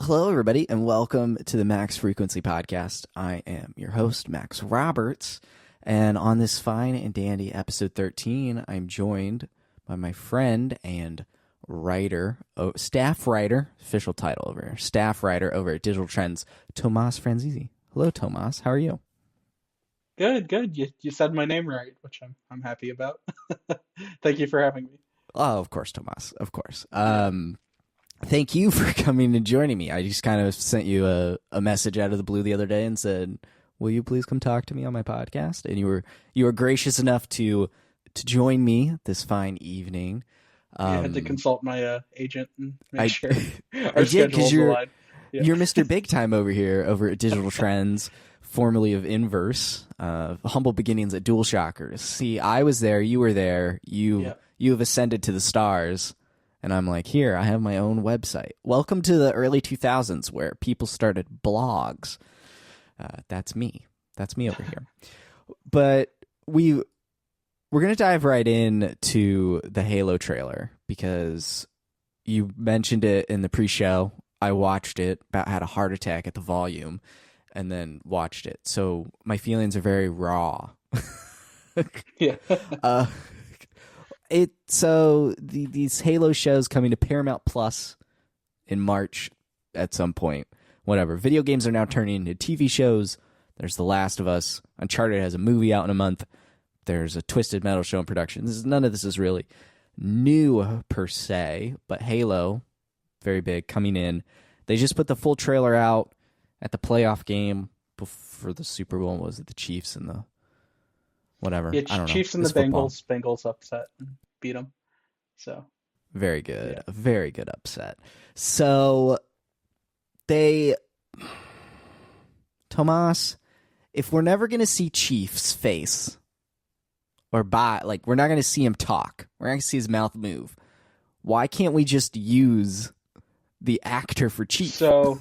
Hello, everybody, and welcome to the Max Frequency Podcast. I am your host, Max Roberts, and on this fine and dandy episode 13, I'm joined by my friend and staff writer, official title over here, staff writer over at DigitalTrends, Tomas Franzese. Hello, Tomas. How are you? Good. You said my name right, which I'm happy about. Thank you for having me. Oh, of course, Tomas. Of course. Yeah. Thank you for coming and joining me. I just kind of sent you a message out of the blue the other day and said, "Will you please come talk to me on my podcast?" And you were gracious enough to join me this fine evening. I had to consult my agent and make I sure I our did, because schedules align. Yeah. you're Mr. Big Time over at Digital Trends, formerly of Inverse, humble beginnings at DualShockers. See, I was there, you were there, you have ascended to the stars. And I'm like, here, I have my own website. Welcome to the early 2000s where people started blogs. That's me. That's me over here. But we're going to dive right in to the Halo trailer because you mentioned it in the pre-show. I watched it, about had a heart attack at the volume, and then watched it. So my feelings are very raw. Yeah. These Halo shows coming to Paramount Plus in March at some point. Whatever. Video games are now turning into TV shows. There's The Last of Us. Uncharted has a movie out in a month. There's a Twisted Metal show in production. None of this is really new per se, but Halo, very big, coming in. They just put the full trailer out at the playoff game for the Super Bowl. Was it the Chiefs and the whatever? Yeah, I don't know. Chiefs and It's the football. Bengals. Bengals upset and beat them. So Very good. yeah. A very good upset. So Tomas, if we're never going to see Chief's face we're not going to see him talk. We're not going to see his mouth move. Why can't we just use the actor for Chief? So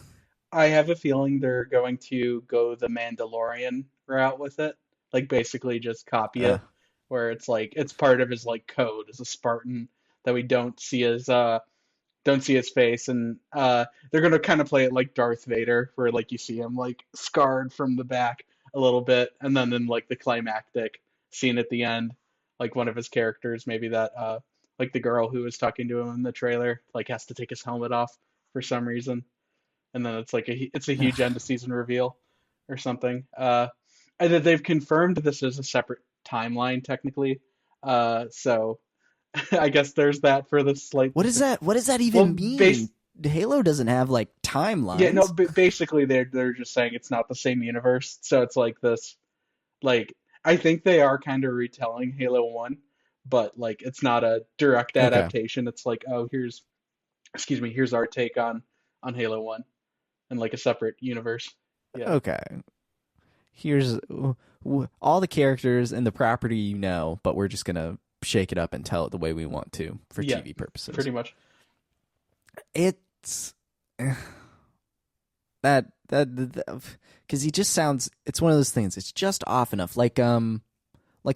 I have a feeling they're going to go the Mandalorian route with it. Like basically just copy Uh, it, where it's like it's part of his like code as a Spartan that we don't see his face, and they're gonna kind of play it like Darth Vader, where like you see him like scarred from the back a little bit, and then in like the climactic scene at the end, like one of his characters, maybe that like the girl who was talking to him in the trailer, like has to take his helmet off for some reason, and then it's like it's a huge end of season reveal or something. And that they've confirmed this is a separate timeline technically. So I guess there's that for the slight. what is that? What does that Well, even mean? Halo doesn't have like yeah, no, timelines. basically they're just saying it's not the same universe. So it's like this, like I think they are kind of retelling Halo 1, but like it's not a direct Okay. adaptation. It's like, oh, here's our take on Halo 1 and like a separate universe. Yeah. Okay. Here's all the characters and the property but we're just going to shake it up and tell it the way we want to for Yeah, TV purposes. pretty much. It's that because he just sounds. It's one of those things. It's just off enough, like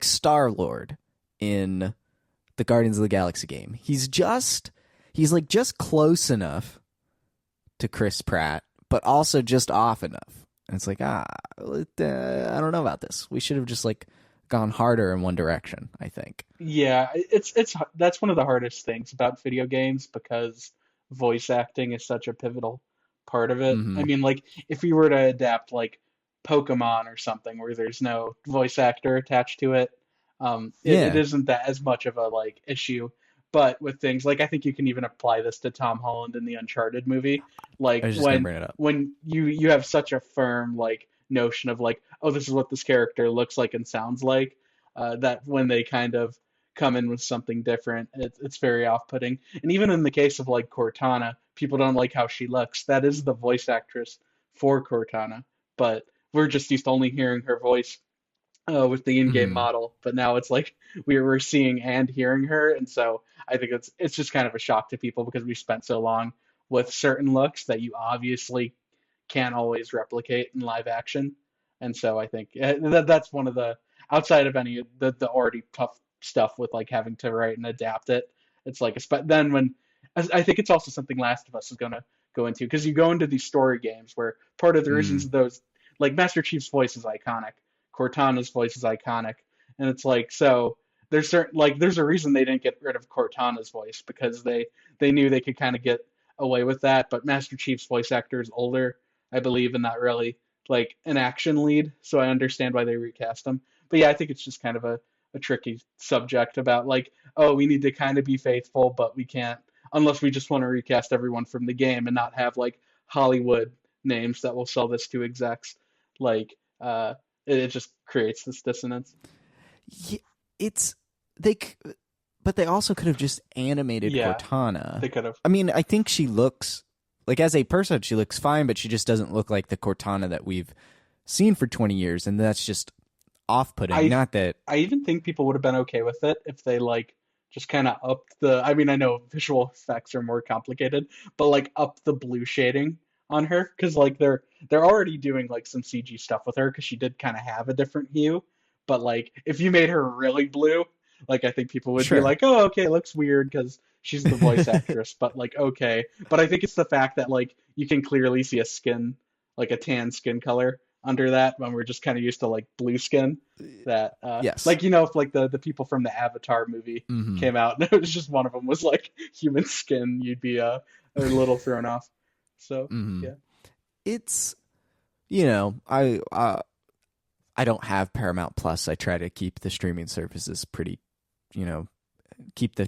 Star-Lord in the Guardians of the Galaxy game. He's like just close enough to Chris Pratt, but also just off enough. And it's like I don't know about this. We should have just like gone harder in one direction, I think. Yeah, it's that's one of the hardest things about video games because voice acting is such a pivotal part of it. I Mm-hmm. mean, like if you were to adapt like Pokemon or something where there's no voice actor attached to it, it Yeah, isn't that as much of a like issue. But with things like I think you can even apply this to Tom Holland in the Uncharted movie, I like was just gonna bring it up. when you have such a firm like notion of like, oh, this is what this character looks like and sounds like, that when they kind of come in with something different, it's very off-putting. And even in the case of like Cortana, people don't like how she looks. That is the voice actress for Cortana, but we're just used to only hearing her voice with the in-game Mm-hmm. model. But now it's like we're seeing and hearing her, and so I think it's just kind of a shock to people because we spent so long with certain looks that you obviously can't always replicate in live action. And so I think that's one of the outside of any of the already tough stuff with like having to write and adapt it. It's like then when I think it's also something Last of Us is going to go into, because you go into these story games where part of the reasons Mm. those, like Master Chief's voice is iconic, Cortana's voice is iconic, and it's like, so there's certain, like there's a reason they didn't get rid of Cortana's voice, because they knew they could kind of get away with that. But Master Chief's voice actor is older, I believe, and not really like an action lead, so I understand why they recast him. But yeah, I think it's just kind of a tricky subject about like, oh, we need to kind of be faithful, but we can't unless we just want to recast everyone from the game and not have like Hollywood names that will sell this to execs. Like, it just creates this dissonance. Yeah, it's they, but they also could have just animated Yeah, Cortana. they could have. I mean, I think she looks like as a person, she looks fine, but she just doesn't look like the Cortana that we've seen for 20 years, and that's just off-putting. I Not that, I even think people would have been okay with it if they like just kind of upped the. I mean, I know visual effects are more complicated, but like up the blue shading on her, because like they're already doing like some CG stuff with her because she did kind of have a different hue. But like if you made her really blue, like I think people would be sure. like, oh, okay, it looks weird because she's the voice actress, but like okay. But I think it's the fact that like you can clearly see a skin, like a tan skin color under that when we're just kind of used to like blue skin that Yes. like you know if like the people from the Avatar movie Hmm. came out and it was just one of them was like human skin, you'd be a little thrown off. So Hmm. yeah. It's, I don't have Paramount Plus. I try to keep the streaming services pretty, you know,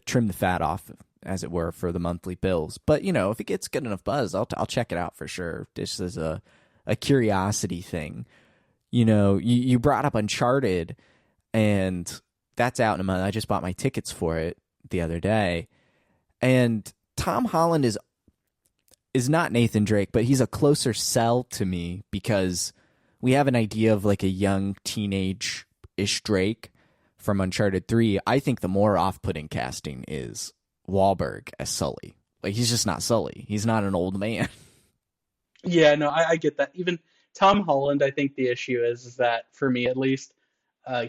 trim the fat off, as it were, for the monthly bills. But if it gets good enough buzz, I'll check it out for sure. Just as a curiosity thing. You brought up Uncharted, and that's out in a month. I just bought my tickets for it the other day, and Tom Holland is not Nathan Drake, but he's a closer sell to me because we have an idea of like a young teenage-ish Drake from Uncharted 3. I think the more off-putting casting is Wahlberg as Sully. Like, he's just not Sully. He's not an old man. Yeah, no, I get that. Even Tom Holland, I think the issue is that for me at least,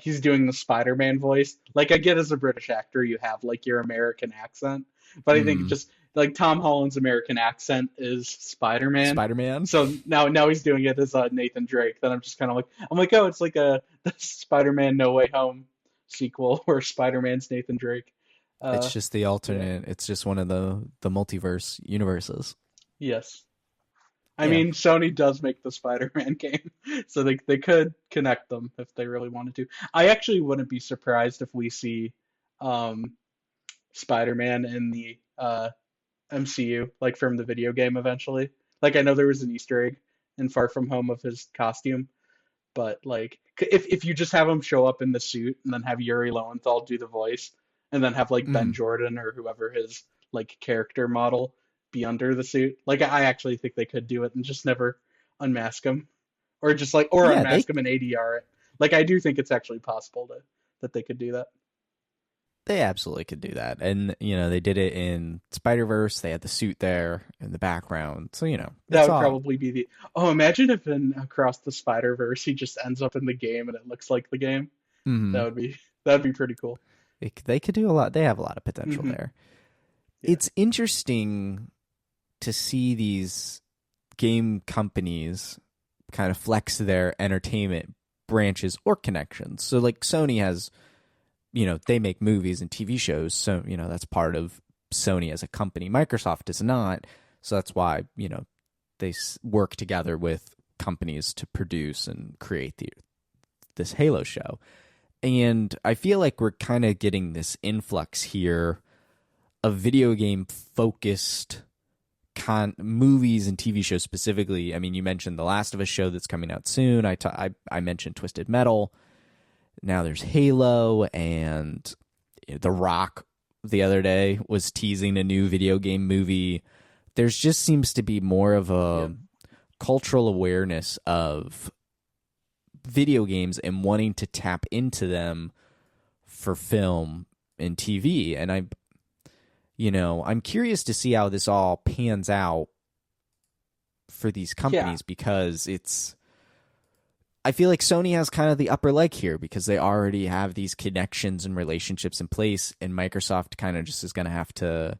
he's doing the Spider-Man voice. Like I get as a British actor, you have like your American accent, but I think Mm. just like Tom Holland's American accent is Spider-Man. Spider-Man? So now he's doing it as Nathan Drake. Then I'm just kind of like I'm like, oh, it's like a the Spider-Man No Way Home sequel where Spider-Man's Nathan Drake. It's Uh, just the yeah, alternate. It's just one of the multiverse universes. yes. I Yeah. mean, Sony does make the Spider-Man game, so they could connect them if they really wanted to. I actually wouldn't be surprised if we see um, Spider-Man in the MCU, like from the video game eventually. Like I know there was an Easter egg in Far From Home of his costume, but like if you just have him show up in the suit and then have Yuri Lowenthal do the voice, and then have like Ben Mm. Jordan or whoever his like character model be under the suit, like I actually think they could do it and just never unmask him, or just like or Yeah, unmask him and ADR it. Like I do think it's actually possible that they could do that. they absolutely could do that. And they did it in Spider-Verse. They had the suit there in the background. So, That it's would all. probably be the. Oh, imagine if in Across the Spider-Verse he just ends up in the game and it looks like the game. Mhm. That'd be pretty cool. They could do a lot. They have a lot of potential Hmm. there. Yeah. It's interesting to see these game companies kind of flex their entertainment branches or connections. So like Sony has, they make movies and TV shows, so that's part of Sony as a company. Microsoft does not, so that's why they work together with companies to produce and create this Halo show. And I feel like we're kind of getting this influx here of video game focused movies and TV shows specifically. I mean, you mentioned the Last of Us show that's coming out soon. I mentioned Twisted Metal. Now there's Halo, and The Rock the other day was teasing a new video game movie. There's just seems to be more of Yeah. a cultural awareness of video games and wanting to tap into them for film and TV. And I'm curious to see how this all pans out for these Yeah. companies, because I feel like Sony has kind of the upper leg here because they already have these connections and relationships in place, and Microsoft kind of just is going to have to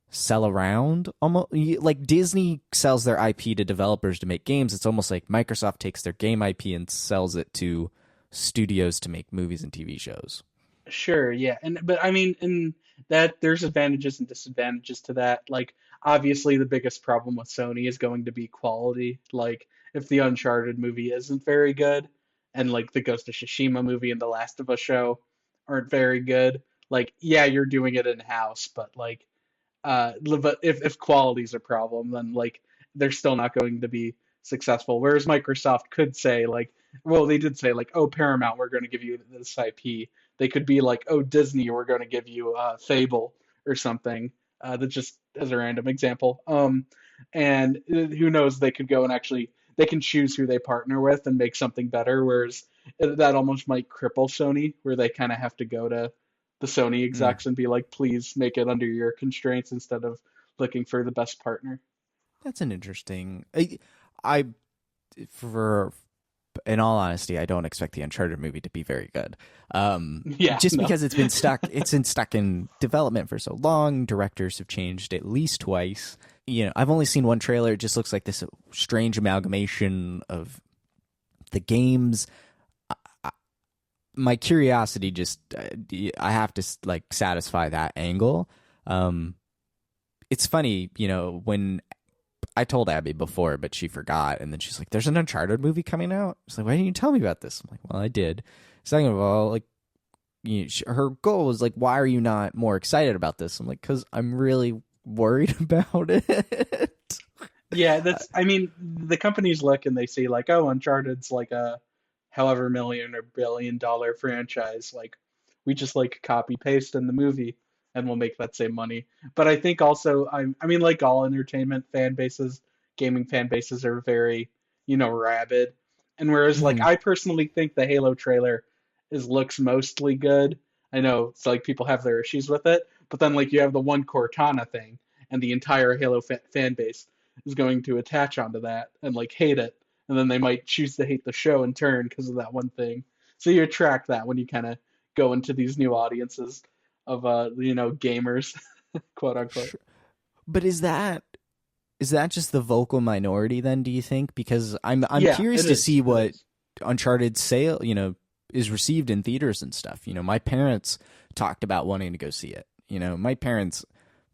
sell around. Almost like Disney sells their IP to developers to make games. It's almost like Microsoft takes their game IP and sells it to studios to make movies and TV shows. Sure, yeah. And but I mean, in that there's advantages and disadvantages to that. Like obviously the biggest problem with Sony is going to be quality. Like if the Uncharted movie isn't very good and like the Ghost of Tsushima movie and the Last of Us show aren't very good, like yeah, you're doing it in-house, but like but if quality's a problem, then like they're still not going to be successful. Whereas Microsoft could say like, well, they did say like, oh, Paramount, we're going to give you this IP. They could be like, oh, Disney, we're going to give you Fable or something. That just as a random example. And who knows? They could go and actually they can choose who they partner with and make something better. Whereas that almost might cripple Sony, where they kind of have to go to the Sony Mm, execs and be like, please make it under your constraints instead of looking for the best partner. that's an interesting. I for in all honesty, I don't expect the Uncharted movie to be very good. Yeah, Just no. because it's been stuck, it's been stuck in development for so long. Directors have changed at least twice. I've only seen one trailer. It just looks like this strange amalgamation of the games. My curiosity just, I have to like satisfy that angle. Um, it's funny, when I told Abby before, but she forgot. And then she's like, there's an Uncharted movie coming out. She's like, why didn't you tell me about this? I'm like, well, I did. Second of all, like, her goal was like, why are you not more excited about this? I'm like, because I'm really worried about it. Yeah, that's, I mean, the companies look and they see like, oh, Uncharted's like a however million or billion-dollar franchise. Like, we just like copy paste in the movie and we'll make that same money. But I think also, I mean, like all entertainment fan bases, gaming fan bases are very, rabid. And whereas like Mhm. I personally think the Halo trailer looks mostly good. I know it's like people have their issues with it, but then like you have the one Cortana thing and the entire Halo fan base is going to attach onto that and like hate it, and then they might choose to hate the show in turn because of that one thing. So you attract that when you kind of go into these new audiences of gamers, quote unquote. Sure. But is that just the vocal minority then, do you think? Because I'm Yeah, curious it to is. see It what is. Uncharted sale, is received in theaters and stuff. My parents talked about wanting to go see it. My parents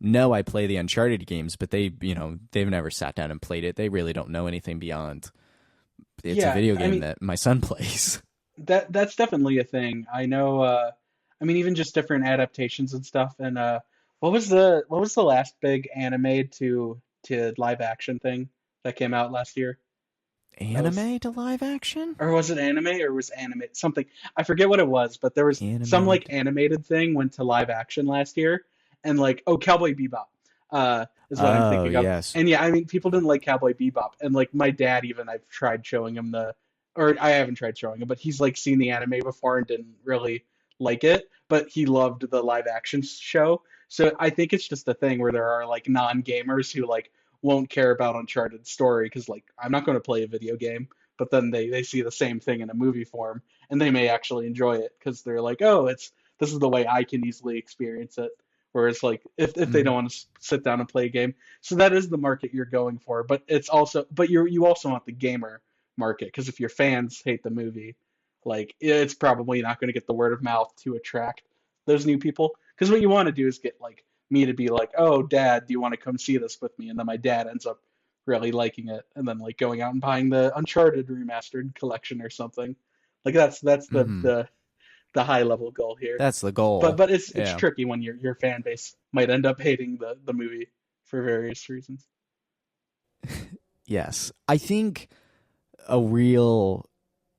know I play the Uncharted games, but they've never sat down and played it. They really don't know anything beyond it's a Yeah, video I game mean that my son plays. that's definitely a thing. I know. I mean, even just different adaptations and stuff. And what was the last big animated to live action thing that came out last year? That was Anime to live action? or was it anime or was anime something? I forget what it was, but there was some like Animated. animated thing went to live action last year, and like oh Cowboy Bebop, is what I'm Oh, thinking of. yes. And yeah, I mean people didn't like Cowboy Bebop, and like my dad even I've tried showing him or I haven't tried showing him, but he's like seen the anime before and didn't really like it, but he loved the live action show. So I think it's just a thing where there are like non-gamers who like won't care about Uncharted story because like I'm not going to play a video game, but then they see the same thing in a movie form and they may actually enjoy it because they're like, oh, this is the way I can easily experience it. Whereas like if they don't Mhm. want to sit down and play a game, so that is the market you're going for. But it's also but you also want the gamer market because if your fans hate the movie, like it's probably not going to get the word of mouth to attract those new people. Because what you want to do is get like me to be like, oh, Dad, do you want to come see this with me? And then my dad ends up really liking it, and then like going out and buying the Uncharted remastered collection or something. Like that's the Mhm. the the high level goal here. That's the But goal. but it's Yeah. tricky when your fan base might end up hating the movie for various reasons. Yes. I think a real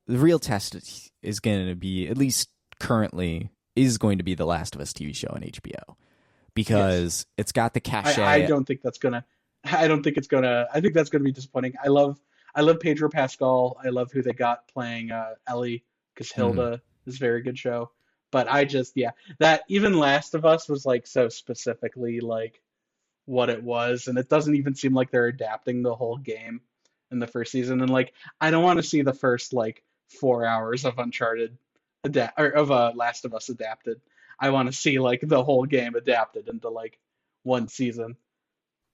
the real test is going to be, at least currently, is going to be the Last of Us TV show on HBO Yes. because it's got the I cachet. don't think that's gonna I don't think it's gonna I think that's gonna be disappointing. I love Pedro Pascal. I love who they got playing Ellie because Mhm. Hilda is a very good show. But I just yeah, that even Last of Us was like so specifically like what it was, and it doesn't even seem like they're adapting the whole game in the first season. And like I don't want to see the first like 4 hours of Uncharted adapt or of Last of Us adapted. I want to see like the whole game adapted into like one season.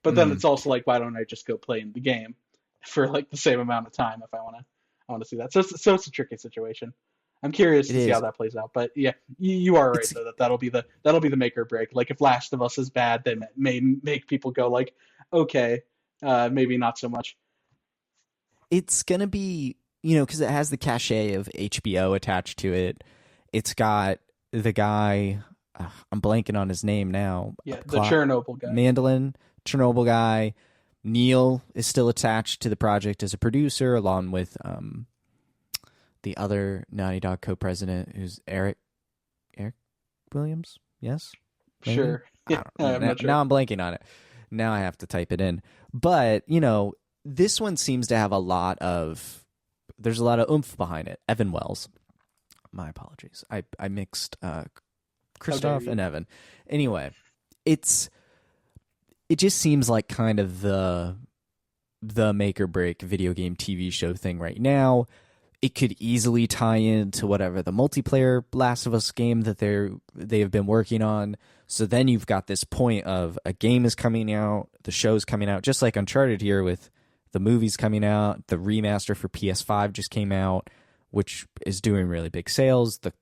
But then Mm, it's also like, why don't I just go play in the game for like the same amount of time if I want to see that. So it's a tricky situation. I'm curious it to see how is. that plays out. But yeah, you are right It's though that that'll be the make or break. Like if Last of Us is bad, then it may make people go like, okay, maybe not so much. it's gonna be, because it has the cachet of HBO attached to it. It's got the guy. I'm blanking on his name now. Yeah, the Chernobyl guy. Mandolin, Chernobyl guy. Neil is still attached to the project as a producer, along with the other Naughty Dog co-president, who's Eric Williams. Yes, maybe. Sure. I Yeah, don't I'm know. not sure. Now I'm blanking on it. Now I have to type it in. But this one seems to have a lot of. There's a lot of oomph behind it. Evan Wells. My apologies. I mixed How dare Christoph you? and Evan. Anyway, it's it just seems like kind of the make or break video game TV show thing right now. It could easily tie into whatever the multiplayer Last of Us game that they have been working on. So then you've got this point of a game is coming out, the show's coming out, just like Uncharted here with the movies coming out. The remaster for PS5 just came out, which is doing really big sales. The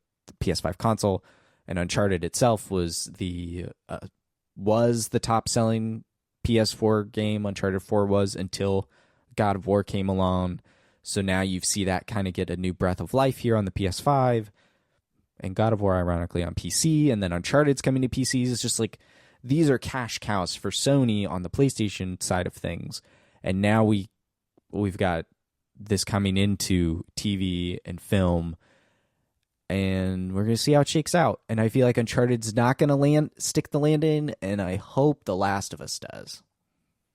PS5 console and Uncharted itself was the top selling PS4 game. Uncharted 4 was until God of War came along. So now you see that kind of get a new breath of life here on the PS5, and God of War ironically on PC, and then Uncharted's coming to PCs. It's just like these are cash cows for Sony on the PlayStation side of things. And now we've got this coming into TV and film, and we're going to see how it shakes out. And I feel like Uncharted's not going to stick the landing, and I hope The Last of Us does.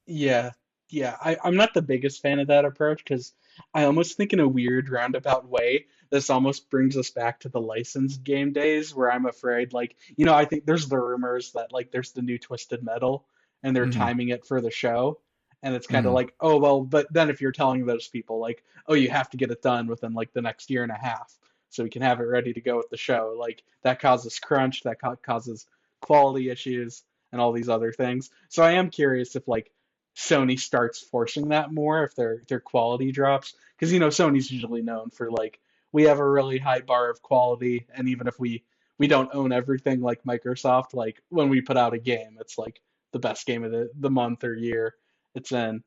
Yeah, yeah. I'm not the biggest fan of that approach because I almost think in a weird roundabout way, this almost brings us back to the licensed game days where I'm afraid, like, I think there's the rumors that like there's the new Twisted Metal and they're Mm-hmm. timing it for the show. And it's kind of Mm-hmm. like, oh, well, but then if you're telling those people like, oh, you have to get it done within like the next year and a half so we can have it ready to go with the show, like that causes crunch, that causes quality issues and all these other things. So I am curious if like Sony starts forcing that more if their quality drops because Sony's usually known for like we have a really high bar of quality and even if we don't own everything like Microsoft like when we put out a game it's like the best game of the month or year it's in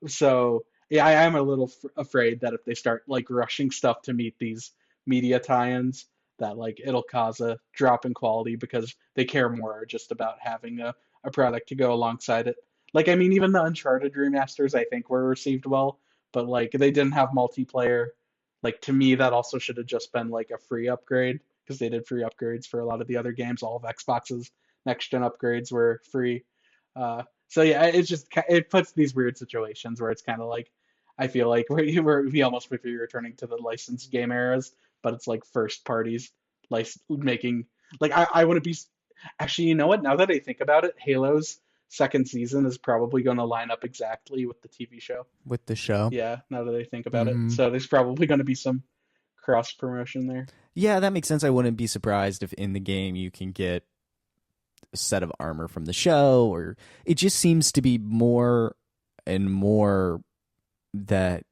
so yeah I am a little afraid that if they start like rushing stuff to meet these media tie-ins that like it'll cause a drop in quality because they care more just about having a product to go alongside it like, I mean, even the Uncharted remasters, I think, were received well, but like they didn't have multiplayer. Like to me, that also should have just been like a free upgrade because they did free upgrades for a lot of the other games. All of Xbox's next gen upgrades were free. So yeah, it's just it puts these weird situations where it's kind of like I feel like we almost would be returning to the licensed game eras, but it's like first parties like making like I wouldn't be actually you know what now that I think about it, Halo's second season is probably going to line up exactly with the TV show. With the show. Yeah, now that I think about it. Mm-hmm. So there's probably going to be some cross promotion there. Yeah, that makes sense. I wouldn't be surprised if in the game you can get a set of armor from the show, or it just seems to be more and more that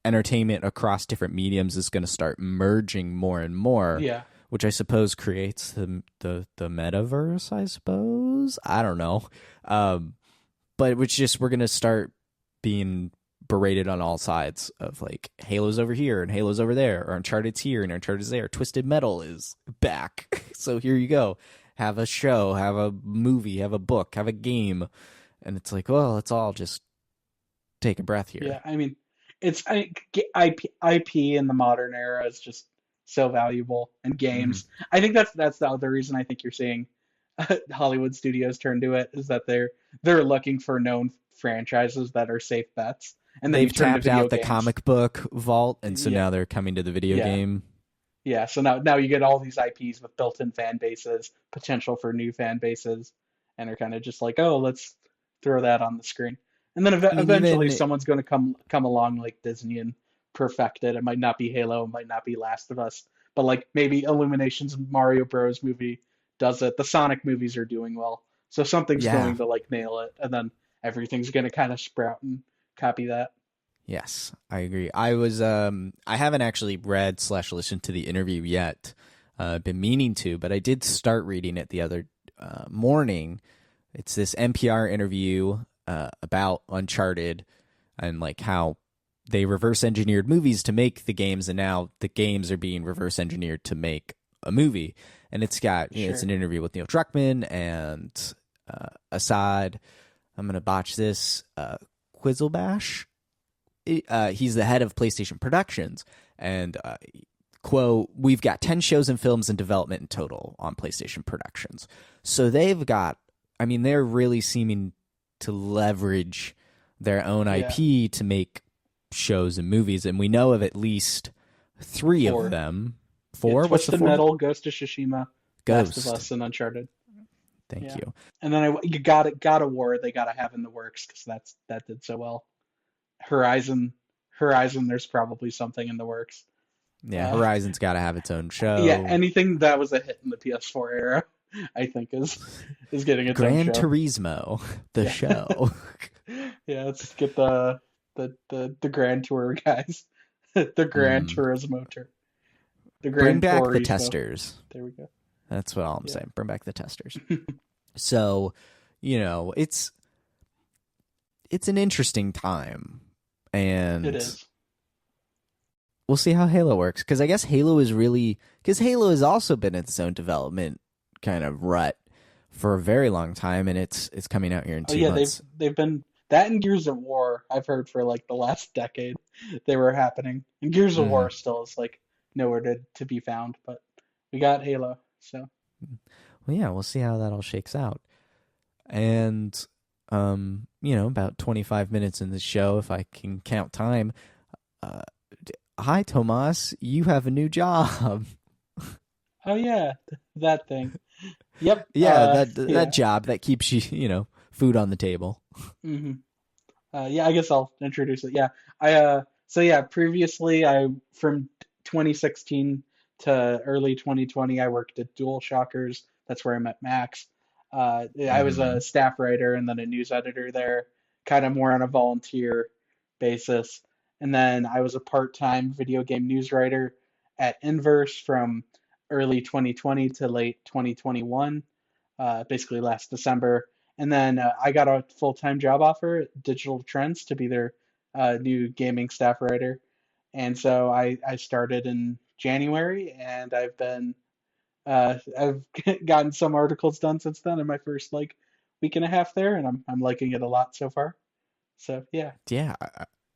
entertainment across different mediums is going to start merging more and more, Yeah. which I suppose creates the metaverse. I suppose I don't know, um, but which just we're going to start being berated on all sides of like Halo's over here and Halo's over there, or Uncharted's here and Uncharted's there. Twisted Metal is back, so here you go. Have a show, have a movie, have a book, have a game, and it's like, well, let's all just take a breath here. Yeah. I mean, IP in the modern era is just so valuable, and Mm-hmm. games. I think that's the other reason I think you're seeing Hollywood studios turn to it is that they're looking for known franchises that are safe bets, and then you They've turn to tapped video out the games. comic book vault, and so Yeah. now they're coming to the video Yeah. game. Yeah, so now you get all these IPs with built-in fan bases, potential for new fan bases, and are kind of just like, oh, let's throw that on the screen. And then I mean, eventually even someone's going to come along like Disney and perfect it. It might not be Halo, it might not be Last of Us, but like maybe Illumination's Mario Bros. Movie does it. The Sonic movies are doing well, so something's yeah, going to like nail it, and then everything's going to kind of sprout and copy that. Yes, I agree. I haven't actually read / listened to the interview yet. Been meaning to, but I did start reading it the other morning. It's this NPR interview about Uncharted and like how they reverse engineered movies to make the games, and now the games are being reverse engineered to make a movie. And it's got it's an interview with Neil Druckmann and Assad. I'm gonna botch this. Quizzlebash. He's the head of PlayStation Productions, and quote, "We've got 10 shows and films in development in total on PlayStation Productions." So they've got, I mean, they're really seeming to leverage their own IP to make shows and movies, and we know of at least 3 of them. 4? What's the 4? Metal, Ghost of Tsushima, Ghost. Last of Us, and Uncharted. Thank you. And then you got a War they got to have in the works because that did so well. Horizon, there's probably something in the works. Yeah, Horizon's got to have its own show. Yeah, anything that was a hit in the PS4 era, I think is getting its Gran own show. Turismo, the show. Yeah, let's get the Grand Tour guys, the Gran Turismo tour. Bring back the testers. There we go. That's what I'm saying. Bring back the testers. So, it's an interesting time, and it is. We'll see how Halo works, because I guess Halo has also been in its own development kind of rut for a very long time, and it's coming out here in 2 months. They've been that and Gears of War. I've heard for like the last decade they were happening, and Gears of War still is like nowhere to be found, but we got Halo, so. Well, yeah, we'll see how that all shakes out. And about 25 minutes in the show, if I can count time. Hi, Tomas. You have a new job. Oh yeah, that thing. Yep. Yeah, that job that keeps you, food on the table. Mm-hmm. I guess I'll introduce it. Previously, from 2016 to early 2020, I worked at DualShockers. That's where I met Max. I was a staff writer and then a news editor there, kind of more on a volunteer basis. And then I was a part-time video game news writer at Inverse from early 2020 to late 2021, basically last December. And then I got a full-time job offer at DigitalTrends to be their new gaming staff writer. And so I started in January, and I've gotten some articles done since then in my first week and a half there, and I'm liking it a lot so far. So yeah. Yeah,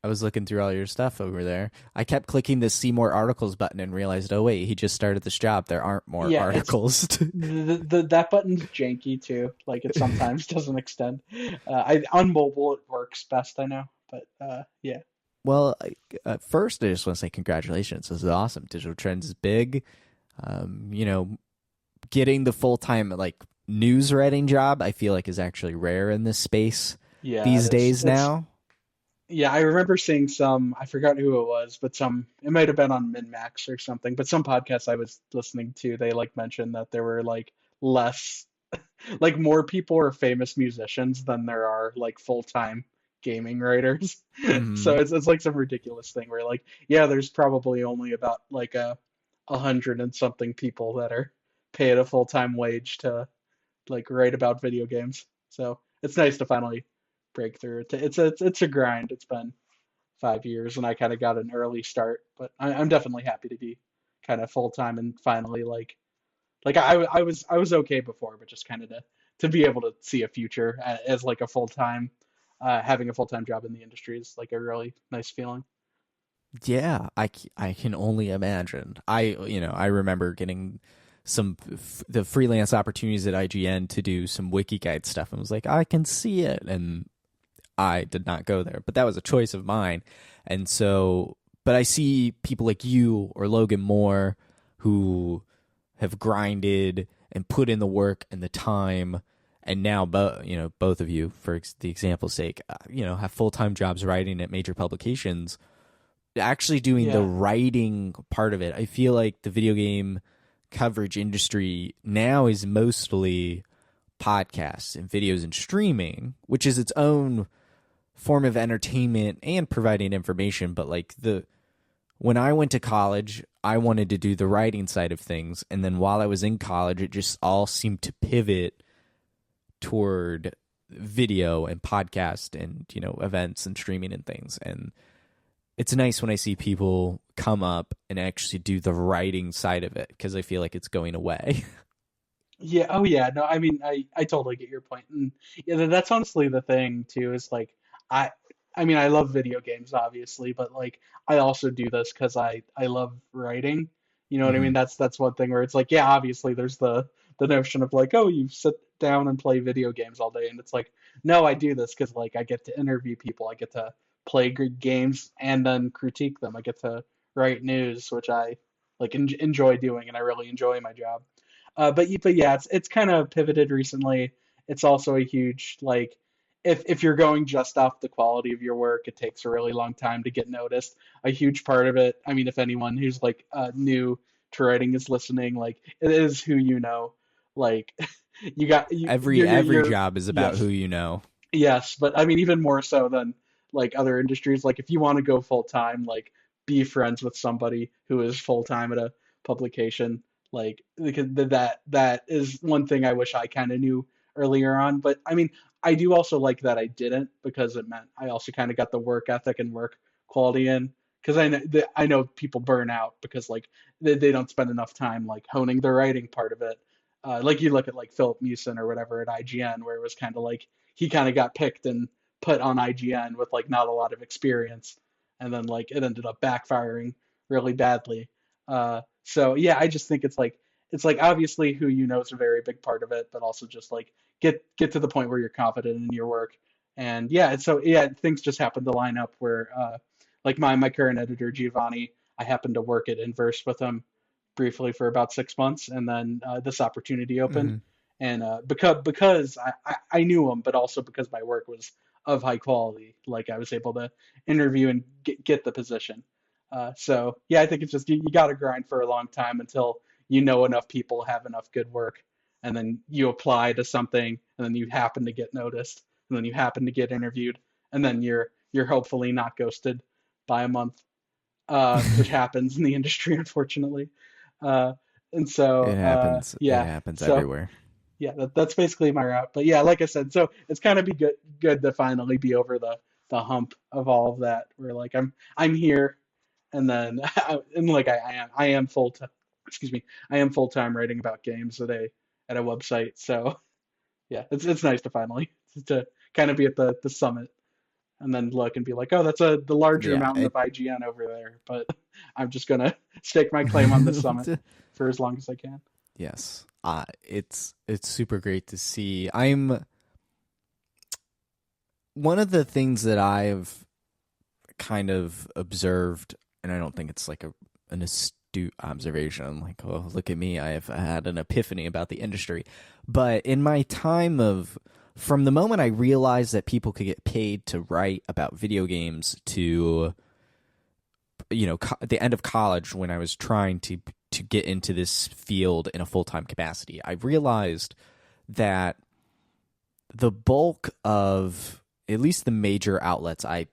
I was looking through all your stuff over there. I kept clicking the see more articles button and realized, oh wait, he just started this job. There aren't more articles. That button's janky too. Like it sometimes doesn't extend. On mobile it works best, I know, but yeah. Well, first I just want to say congratulations. This is awesome. DigitalTrends is big. Getting the full-time news writing job, I feel like is actually rare in this space these days now. Yeah, I remember seeing some, I forgot who it was, but it might have been on MinMax or something, but some podcasts I was listening to, they mentioned that there were less, more people are famous musicians than there are full-time gaming writers. So it's some ridiculous thing where there's probably only about 100 and something people that are paid a full-time wage to write about video games. So it's nice to finally break through. It's a grind. It's been 5 years, and I kind of got an early start, but I'm definitely happy to be kind of full-time and finally I was okay before, but just kind of to be able to see a future as a full-time having a full-time job in the industry is a really nice feeling. Yeah, I can only imagine. I remember getting the freelance opportunities at IGN to do some wiki guide stuff, and was I can see it, and I did not go there, but that was a choice of mine. And so, but I see people like you or Logan Moore who have grinded and put in the work and the time, and now both of you, for the example's sake, have full-time jobs writing at major publications, actually doing the writing part of it. I feel like the video game coverage industry now is mostly podcasts and videos and streaming, which is its own form of entertainment and providing information. But like when I went to college, I wanted to do the writing side of things. And then while I was in college, it just all seemed to pivot toward video and podcast and, events and streaming and things. And it's nice when I see people come up and actually do the writing side of it, because I feel like it's going away. Yeah. Oh, yeah. No, I mean, I totally get your point. And yeah, that's honestly the thing too, is like, I, I mean, I love video games, obviously, but like, I also do this because I love writing. You know what I mean? Hmm. That's one thing where it's like, yeah, obviously there's the notion of like, oh, you sit down and play video games all day. And it's like, no, I do this because like I get to interview people. I get to play good games and then critique them. I get to write news, which I like enjoy doing, and I really enjoy my job. But yeah, it's kind of pivoted recently. It's also a huge like if you're going just off the quality of your work, it takes a really long time to get noticed. A huge part of it, I mean, if anyone who's like new to writing is listening, like it is who you know. Like you got you Every you're job is about who yes. you know. Yes, but I mean even more so than like other industries. Like if you want to go full time, like be friends with somebody who is full time at a publication. Like because that is one thing I wish I kind of knew earlier on. But I mean, I do also like that I didn't, because it meant I also kind of got the work ethic and work quality in. Because I know people burn out because like they don't spend enough time like honing the writing part of it. Like you look at like Philip Mewson or whatever at IGN, where it was kind of like he kind of got picked and put on IGN with like not a lot of experience, and then like it ended up backfiring really badly. So yeah, I just think it's like obviously who you know is a very big part of it, but also just like get to the point where you're confident in your work. And yeah, so yeah, things just happen to line up where like my current editor Giovanni, I happened to work at Inverse with him briefly for about 6 months, and then this opportunity opened. Hmm. And because I knew him, but also because my work was of high quality, like I was able to interview and get the position. So yeah, I think it's just you got to grind for a long time until you know enough people have enough good work, and then you apply to something, and then you happen to get noticed, and then you happen to get interviewed, and then you're hopefully not ghosted by a month, which happens in the industry, unfortunately. Uh, and so, It happens. It yeah, happens so everywhere. yeah, that's basically my route. But yeah, like I said, so it's kind of be good to finally be over the hump of all of that. Where like I'm here, and then and like I am full time. Excuse me, I am full time writing about games at a website. So yeah, it's nice to finally to kind of be at the summit, and then look and be like, oh, that's the larger Yeah. mountain of IGN over there. But I'm just gonna stake my claim on this summit for as long as I can. Yes. It's super great to see. I'm one of the things that I've kind of observed, and I don't think it's like an astute observation. Like, oh, look at me, I have had an epiphany about the industry. But in my time from the moment I realized that people could get paid to write about video games to at the end of college, when I was trying to get into this field in a full-time capacity, I realized that the bulk of at least the major outlets I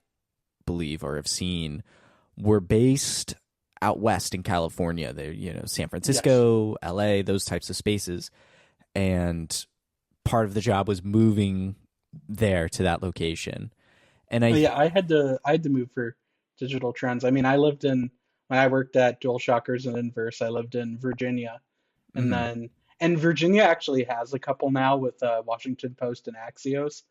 believe or have seen were based out west in California. They're, San Yes. Francisco, LA, those types of spaces. And part of the job was moving there to that location. And Oh yeah, I had to move for DigitalTrends. I mean, I lived in when I worked at DualShockers and Inverse, I lived in Virginia, and mhm. then and Virginia actually has a couple now with Washington Post and Axios,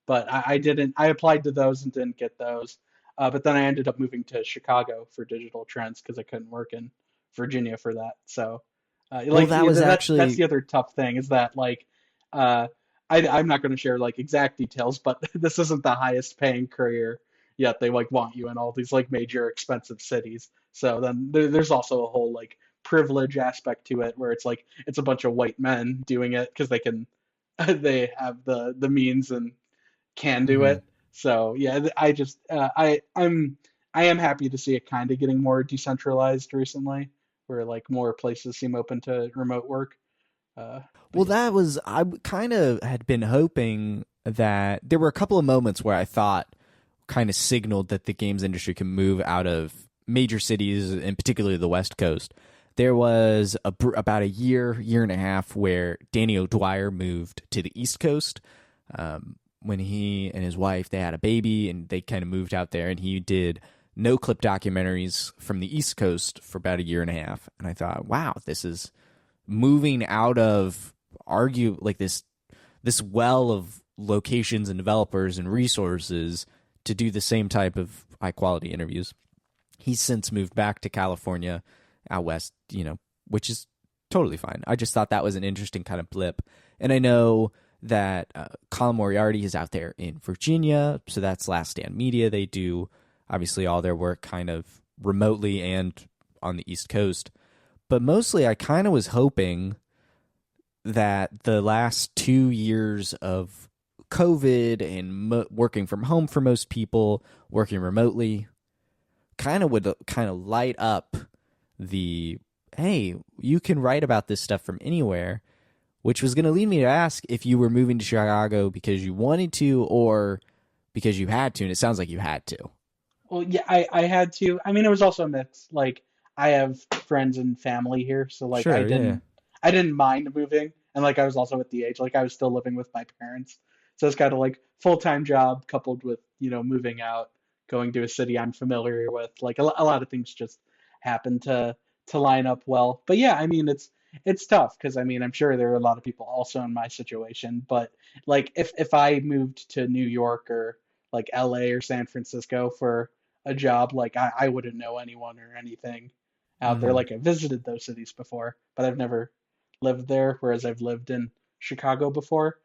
but I didn't. I applied to those and didn't get those. But then I ended up moving to Chicago for DigitalTrends because I couldn't work in Virginia for that. So, Well, like that yeah, was that's actually the other tough thing is that like. Uh, I'm not going to share like exact details, but this isn't the highest paying career yet. They like want you in all these like major expensive cities. So then there's also a whole like privilege aspect to it where it's like it's a bunch of white men doing it because they can they have the means and can do mhm. it. So yeah, I just I am happy to see it kind of getting more decentralized recently, where like more places seem open to remote work. Well, that was, I kind of had been hoping that there were a couple of moments where I thought kind of signaled that the games industry can move out of major cities, and particularly the West Coast. There was about a year and a half where Danny O'Dwyer moved to the East Coast. When he and his wife, they had a baby, and they kind of moved out there, and he did no-clip documentaries from the East Coast for about a year and a half. And I thought, wow, this is moving out of this well of locations and developers and resources to do the same type of high-quality interviews. He's since moved back to California, out west, which is totally fine. I just thought that was an interesting kind of blip. And I know that Colin Moriarty is out there in Virginia, so that's Last Stand Media. They do, obviously, all their work kind of remotely and on the East Coast. But mostly I kind of was hoping that the last 2 years of COVID and working from home for most people, working remotely, would light up the, hey, you can write about this stuff from anywhere, which was going to lead me to ask if you were moving to Chicago because you wanted to or because you had to, and it sounds like you had to. Well, yeah, I had to. I mean, it was also a mix. Like, I have friends and family here, so like Sure, I didn't mind moving, and like I was also at the age like I was still living with my parents, so it's kind of like full-time job coupled with moving out, going to a city I'm familiar with. Like a lot of things just happen to line up well. But yeah, I mean it's tough because I mean I'm sure there are a lot of people also in my situation, but like if I moved to New York or like LA or San Francisco for a job, like I wouldn't know anyone or anything out there. Mm-hmm. Like I visited those cities before, but I've never lived there, whereas I've lived in Chicago before.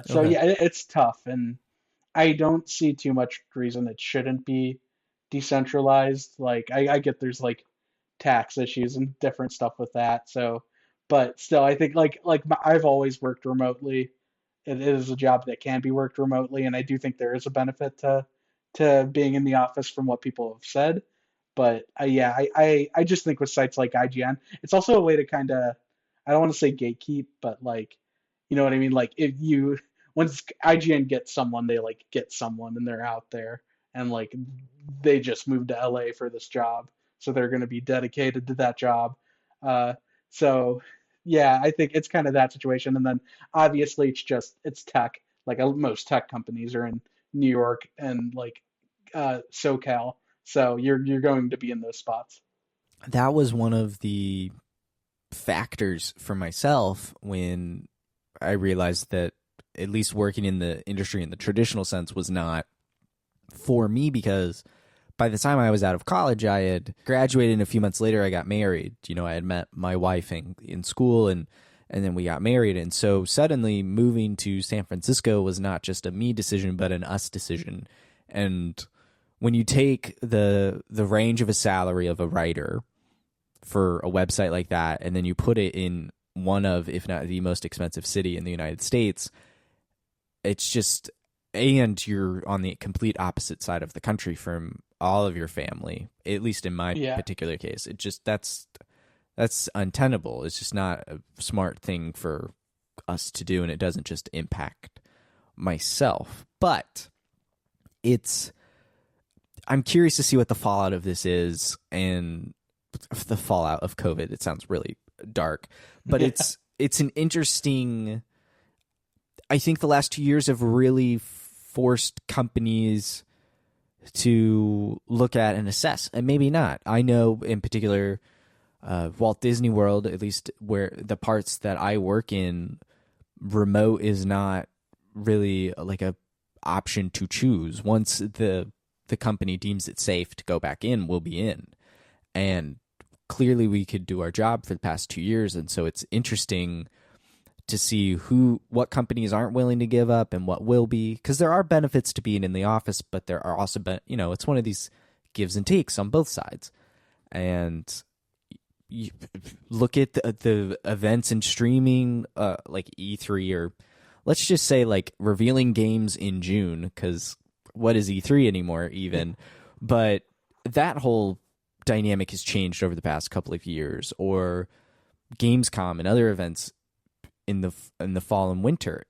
So Okay. yeah, it's tough, and I don't see too much reason it shouldn't be decentralized. Like I get there's like tax issues and different stuff with that. So, but still, I think I've always worked remotely. It is a job that can be worked remotely, and I do think there is a benefit to being in the office from what people have said. But yeah, I just think with sites like IGN, it's also a way to kind of, I don't want to say gatekeep, but like, you know what I mean? Like if you, once IGN gets someone, they like get someone and they're out there and like they just moved to LA for this job. So they're going to be dedicated to that job. Uh, so yeah, I think it's kind of that situation. And then obviously it's tech. Like most tech companies are in New York and like SoCal. So you're going to be in those spots. That was one of the factors for myself when I realized that at least working in the industry in the traditional sense was not for me, because by the time I was out of college, I had graduated, and a few months later I got married. I had met my wife in school, and then we got married. And so suddenly moving to San Francisco was not just a me decision, but an us decision. And when you take the range of a salary of a writer for a website like that, and then you put it in one of, if not the most expensive city in the United States, it's just, and you're on the complete opposite side of the country from all of your family, at least in my particular case. It just, that's untenable. It's just not a smart thing for us to do, and it doesn't just impact myself. But I'm curious to see what the fallout of this is, and the fallout of COVID. It sounds really dark, but it's an interesting, I think the last 2 years have really forced companies to look at and assess, and maybe not. I know in particular, Walt Disney World, at least where the parts that I work in, remote is not really like a option to choose. Once the company deems it safe to go back in, we'll be in. And clearly we could do our job for the past 2 years. And so it's interesting to see what companies aren't willing to give up and what will be, because there are benefits to being in the office, but there are also, it's one of these gives and takes on both sides. And you look at the events and streaming, like E3, or let's just say like revealing games in June, because what is E3 anymore even? But that whole dynamic has changed over the past couple of years, or Gamescom and other events. in the fall and winter.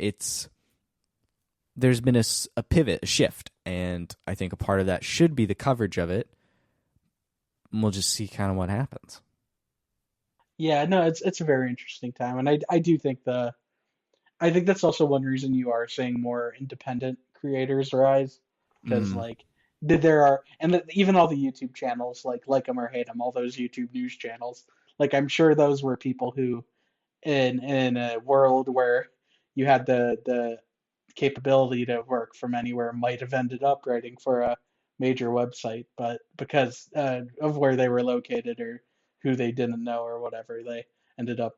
There's been a pivot, a shift, and I think a part of that should be the coverage of it. And we'll just see kind of what happens. Yeah, no, it's a very interesting time, and I do think I think that's also one reason you are seeing more independent creators rise, because Mm. like there are, and even all the YouTube channels, like 'em or hate 'em, all those YouTube news channels, like I'm sure those were people who in a world where you had the capability to work from anywhere might have ended up writing for a major website, but because of where they were located or who they didn't know or whatever, they ended up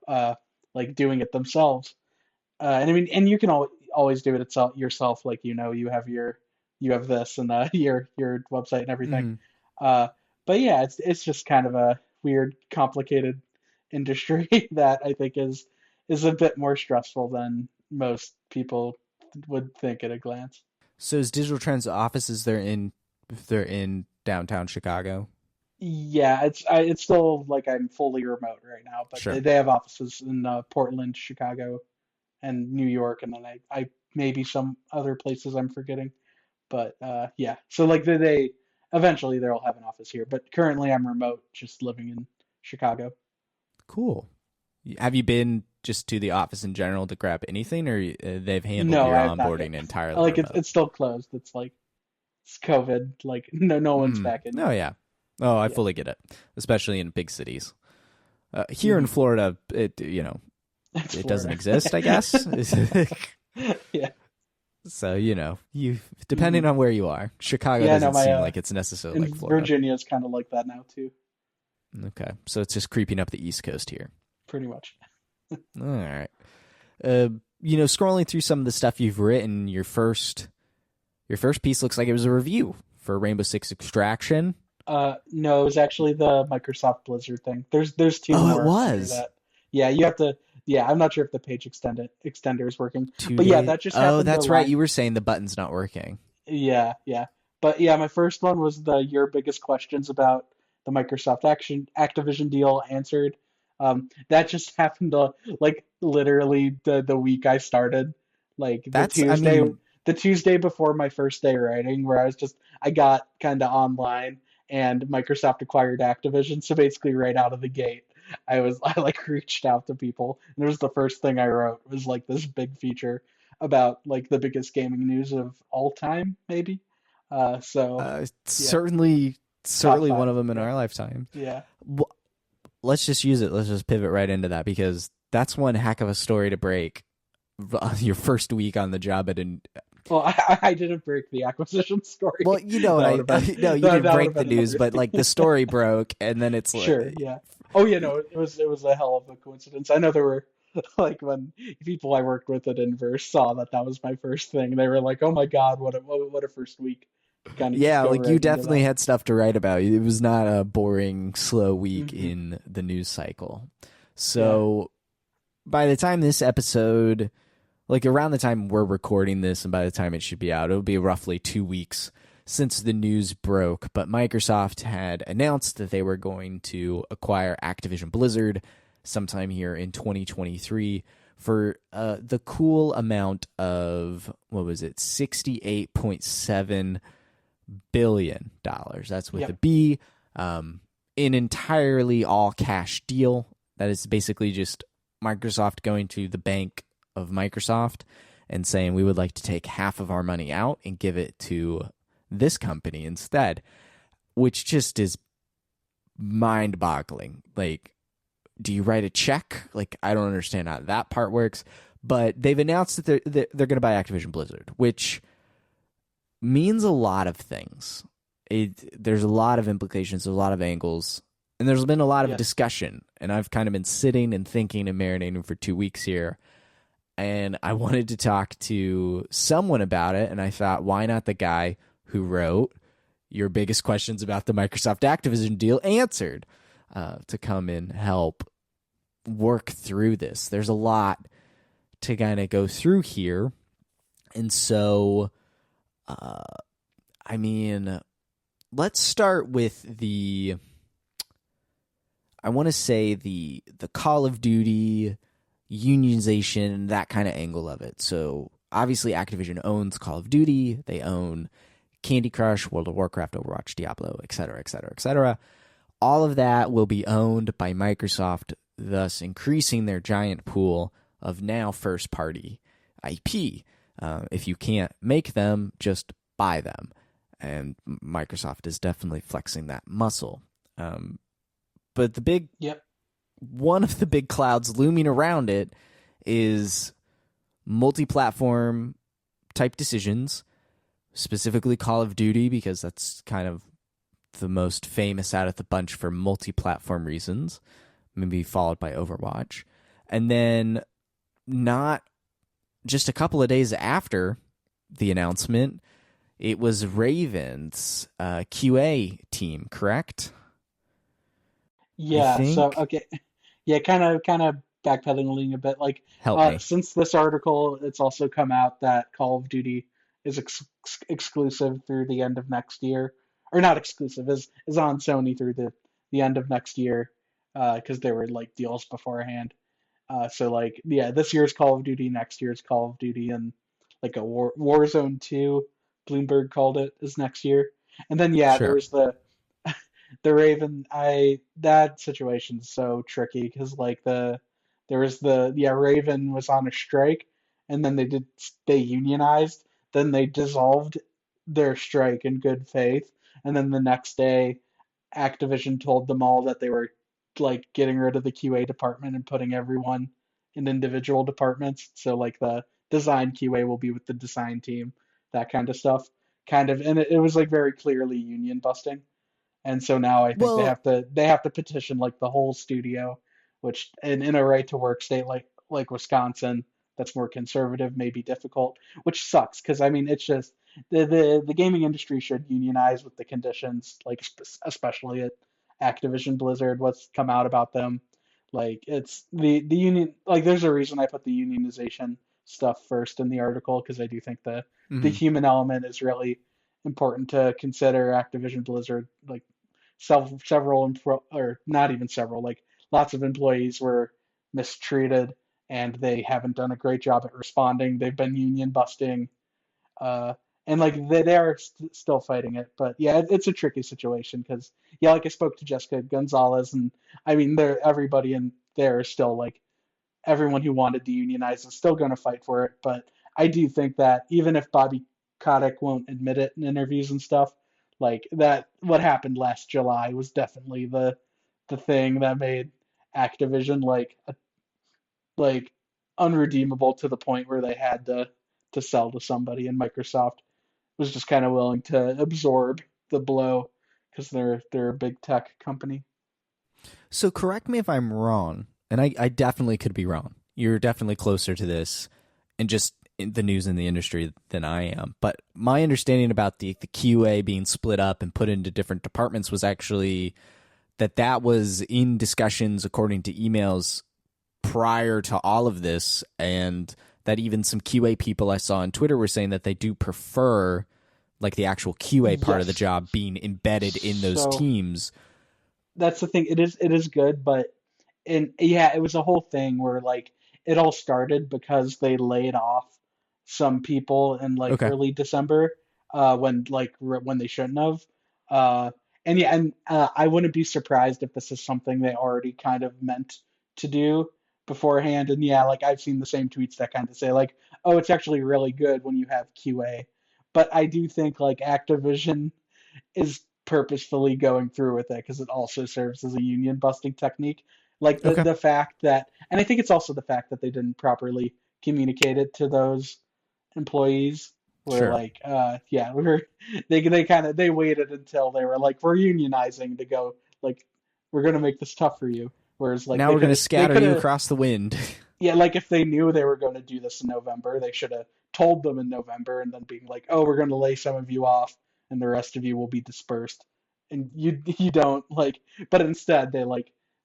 like doing it themselves. And I mean, and you can always do it itself yourself, like you have this and your website and everything. Mhm. Uh, but yeah, it's just kind of a weird, complicated industry that I think is a bit more stressful than most people would think at a glance. So is Digital Trends offices they're in downtown Chicago? Yeah, it's still like I'm fully remote right now, but Sure. they have offices in Portland, Chicago, and New York, and then I maybe some other places I'm forgetting. But yeah, so like they eventually they'll have an office here, but currently I'm remote, just living in Chicago. Cool. Have you been just to the office in general to grab anything, or they've handled No, your I have not yet. onboarding entirely Like remote? it's still closed. It's like it's COVID. Like no one's Mm. back in Oh yet. yeah. Oh, I Yeah. fully get it, especially in big cities. Here in Hmm. Florida, it It's it doesn't Florida. exist, I guess. Yeah. So you Hmm. depending on where you are, Chicago Yeah, no, doesn't my seem like it's necessarily in like Florida. Virginia is kind of like that now too, Okay, so it's just creeping up the East Coast here. pretty much. All right. Uh, scrolling through some of the stuff you've written, your first piece looks like it was a review for Rainbow Six Extraction. No, it was actually the Microsoft Blizzard thing. There's two Oh, it more under was that. Yeah, you have to. Yeah, I'm not sure if the page extender is working, two but yeah, days. that just Oh, happened to that's right. line. You were saying the button's not working. Yeah, yeah. But yeah, my first one was the your biggest questions about the Microsoft Activision deal answered. That just happened to like literally the week I started, like I mean, the Tuesday before my first day writing, where I got kind of online and Microsoft acquired Activision, so basically right out of the gate, I like reached out to people, and it was the first thing I wrote was like this big feature about like the biggest gaming news of all time, maybe. So yeah, certainly, top certainly one five. of them in Yeah, our lifetime. yeah. Let's just use it. Let's just pivot right into that because that's one heck of a story to break. Your first week on the job at an Well, I didn't break the acquisition story. well, you know what That would have been no, you didn't that would have break the been news, another but thing. like the story broke, and then it's Sure, like, yeah. Oh yeah, no, it was a hell of a coincidence. I know there were like when people I worked with at Inverse saw that was my first thing, they were like, "Oh my God, what a first week!" Kind of just yeah, go like you right into definitely that. had stuff to write about. It was not a boring, slow week Hmm. in the news cycle. Yeah, So by the time this episode, like around the time we're recording this, and by the time it should be out, it'll be roughly 2 weeks since the news broke. But Microsoft had announced that they were going to acquire Activision Blizzard sometime here in 2023 for the cool amount of, what was it, $68.7 billion. That's with a yep. B. An entirely all cash deal. That is basically just Microsoft going to the bank of Microsoft and saying we would like to take half of our money out and give it to this company instead, which just is mind boggling. Like, do you write a check? Like, I don't understand how that part works. But they've announced that they're going to buy Activision Blizzard, which means a lot of things. There's a lot of implications, there's a lot of angles, and there's been a lot of Yes. discussion. And I've kind of been sitting and thinking and marinating for 2 weeks here. And I wanted to talk to someone about it. And I thought, why not the guy who wrote your biggest questions about the Microsoft Activision deal answered, to come and help work through this? There's a lot to kind of go through here. And so, I mean, let's start with I want to say the Call of Duty, unionization, that kind of angle of it. So obviously Activision owns Call of Duty, they own Candy Crush, World of Warcraft, Overwatch, Diablo, etc., etc., etc. All of that will be owned by Microsoft, thus increasing their giant pool of now first-party IP. If you can't make them, just buy them. And Microsoft is definitely flexing that muscle. But the big, Yep. one of the big clouds looming around it is multi-platform type decisions, specifically Call of Duty, because that's kind of the most famous out of the bunch for multi-platform reasons, maybe followed by Overwatch. And then not just a couple of days after the announcement, it was Raven's QA team, correct? Yeah, so okay. Yeah, kind of backpedaling a bit. Like Help me. since this article, it's also come out that Call of Duty is exclusive through the end of next year. Or not exclusive, is on Sony through the end of next year. Because there were like deals beforehand. So like yeah, this year's Call of Duty, next year's Call of Duty, and like a Warzone 2, Bloomberg called it, is next year. And then yeah, there Sure. was the Raven. I That situation's so tricky because like there was the yeah, Raven was on a strike, and then they unionized, then they dissolved their strike in good faith, and then the next day Activision told them all that they were like getting rid of the QA department and putting everyone in individual departments. So like the design QA will be with the design team, that kind of stuff. Kind of, and it was like very clearly union busting. And so now I think Well, they have to petition like the whole studio, which in a right to work state like Wisconsin that's more conservative may be difficult, which sucks because I mean it's just the gaming industry should unionize with the conditions, like especially at Activision Blizzard, what's come out about them. Like it's the union, like there's a reason I put the unionization stuff first in the article because I do think the mhm. human element is really important to consider. Activision Blizzard, like several or not even several, like lots of employees were mistreated and they haven't done a great job at responding. They've been union busting, uh, and like they are still fighting it. But yeah, it's a tricky situation because yeah, like I spoke to Jessica Gonzalez, and I mean, everybody in there is still like everyone who wanted to unionize is still going to fight for it. But I do think that even if Bobby Kotick won't admit it in interviews and stuff, like that, what happened last July was definitely the thing that made Activision like unredeemable to the point where they had to sell to somebody, and Microsoft was just kind of willing to absorb the blow because they're a big tech company. So correct me if I'm wrong, and I definitely could be wrong. You're definitely closer to this and just in the news in the industry than I am. But my understanding about the QA being split up and put into different departments was actually that was in discussions according to emails prior to all of this, and that even some QA people I saw on Twitter were saying that they do prefer like the actual QA part of the Yes. job being embedded in those So teams. that's the thing. It is good, but and yeah, it was a whole thing where like it all started because they laid off some people in like Okay. early December, when when they shouldn't have. Uh, and yeah, and I wouldn't be surprised if this is something they already kind of meant to do beforehand. And yeah, like I've seen the same tweets that kind of say like, oh, it's actually really good when you have QA. But I do think like Activision is purposefully going through with it because it also serves as a union busting technique. Like Okay. the fact that, and I think it's also the fact that they didn't properly communicate it to those employees. Where Sure. like, yeah, they kind of they waited until they were like, we're unionizing to go like, we're gonna make this tough for you. Whereas like Now we're going to they scatter could you have across the wind. yeah, like if they knew they were going to do this in November, they should have told them in November and then being like, "Oh, we're going to lay some of you off and the rest of you will be dispersed." And you don't like, but instead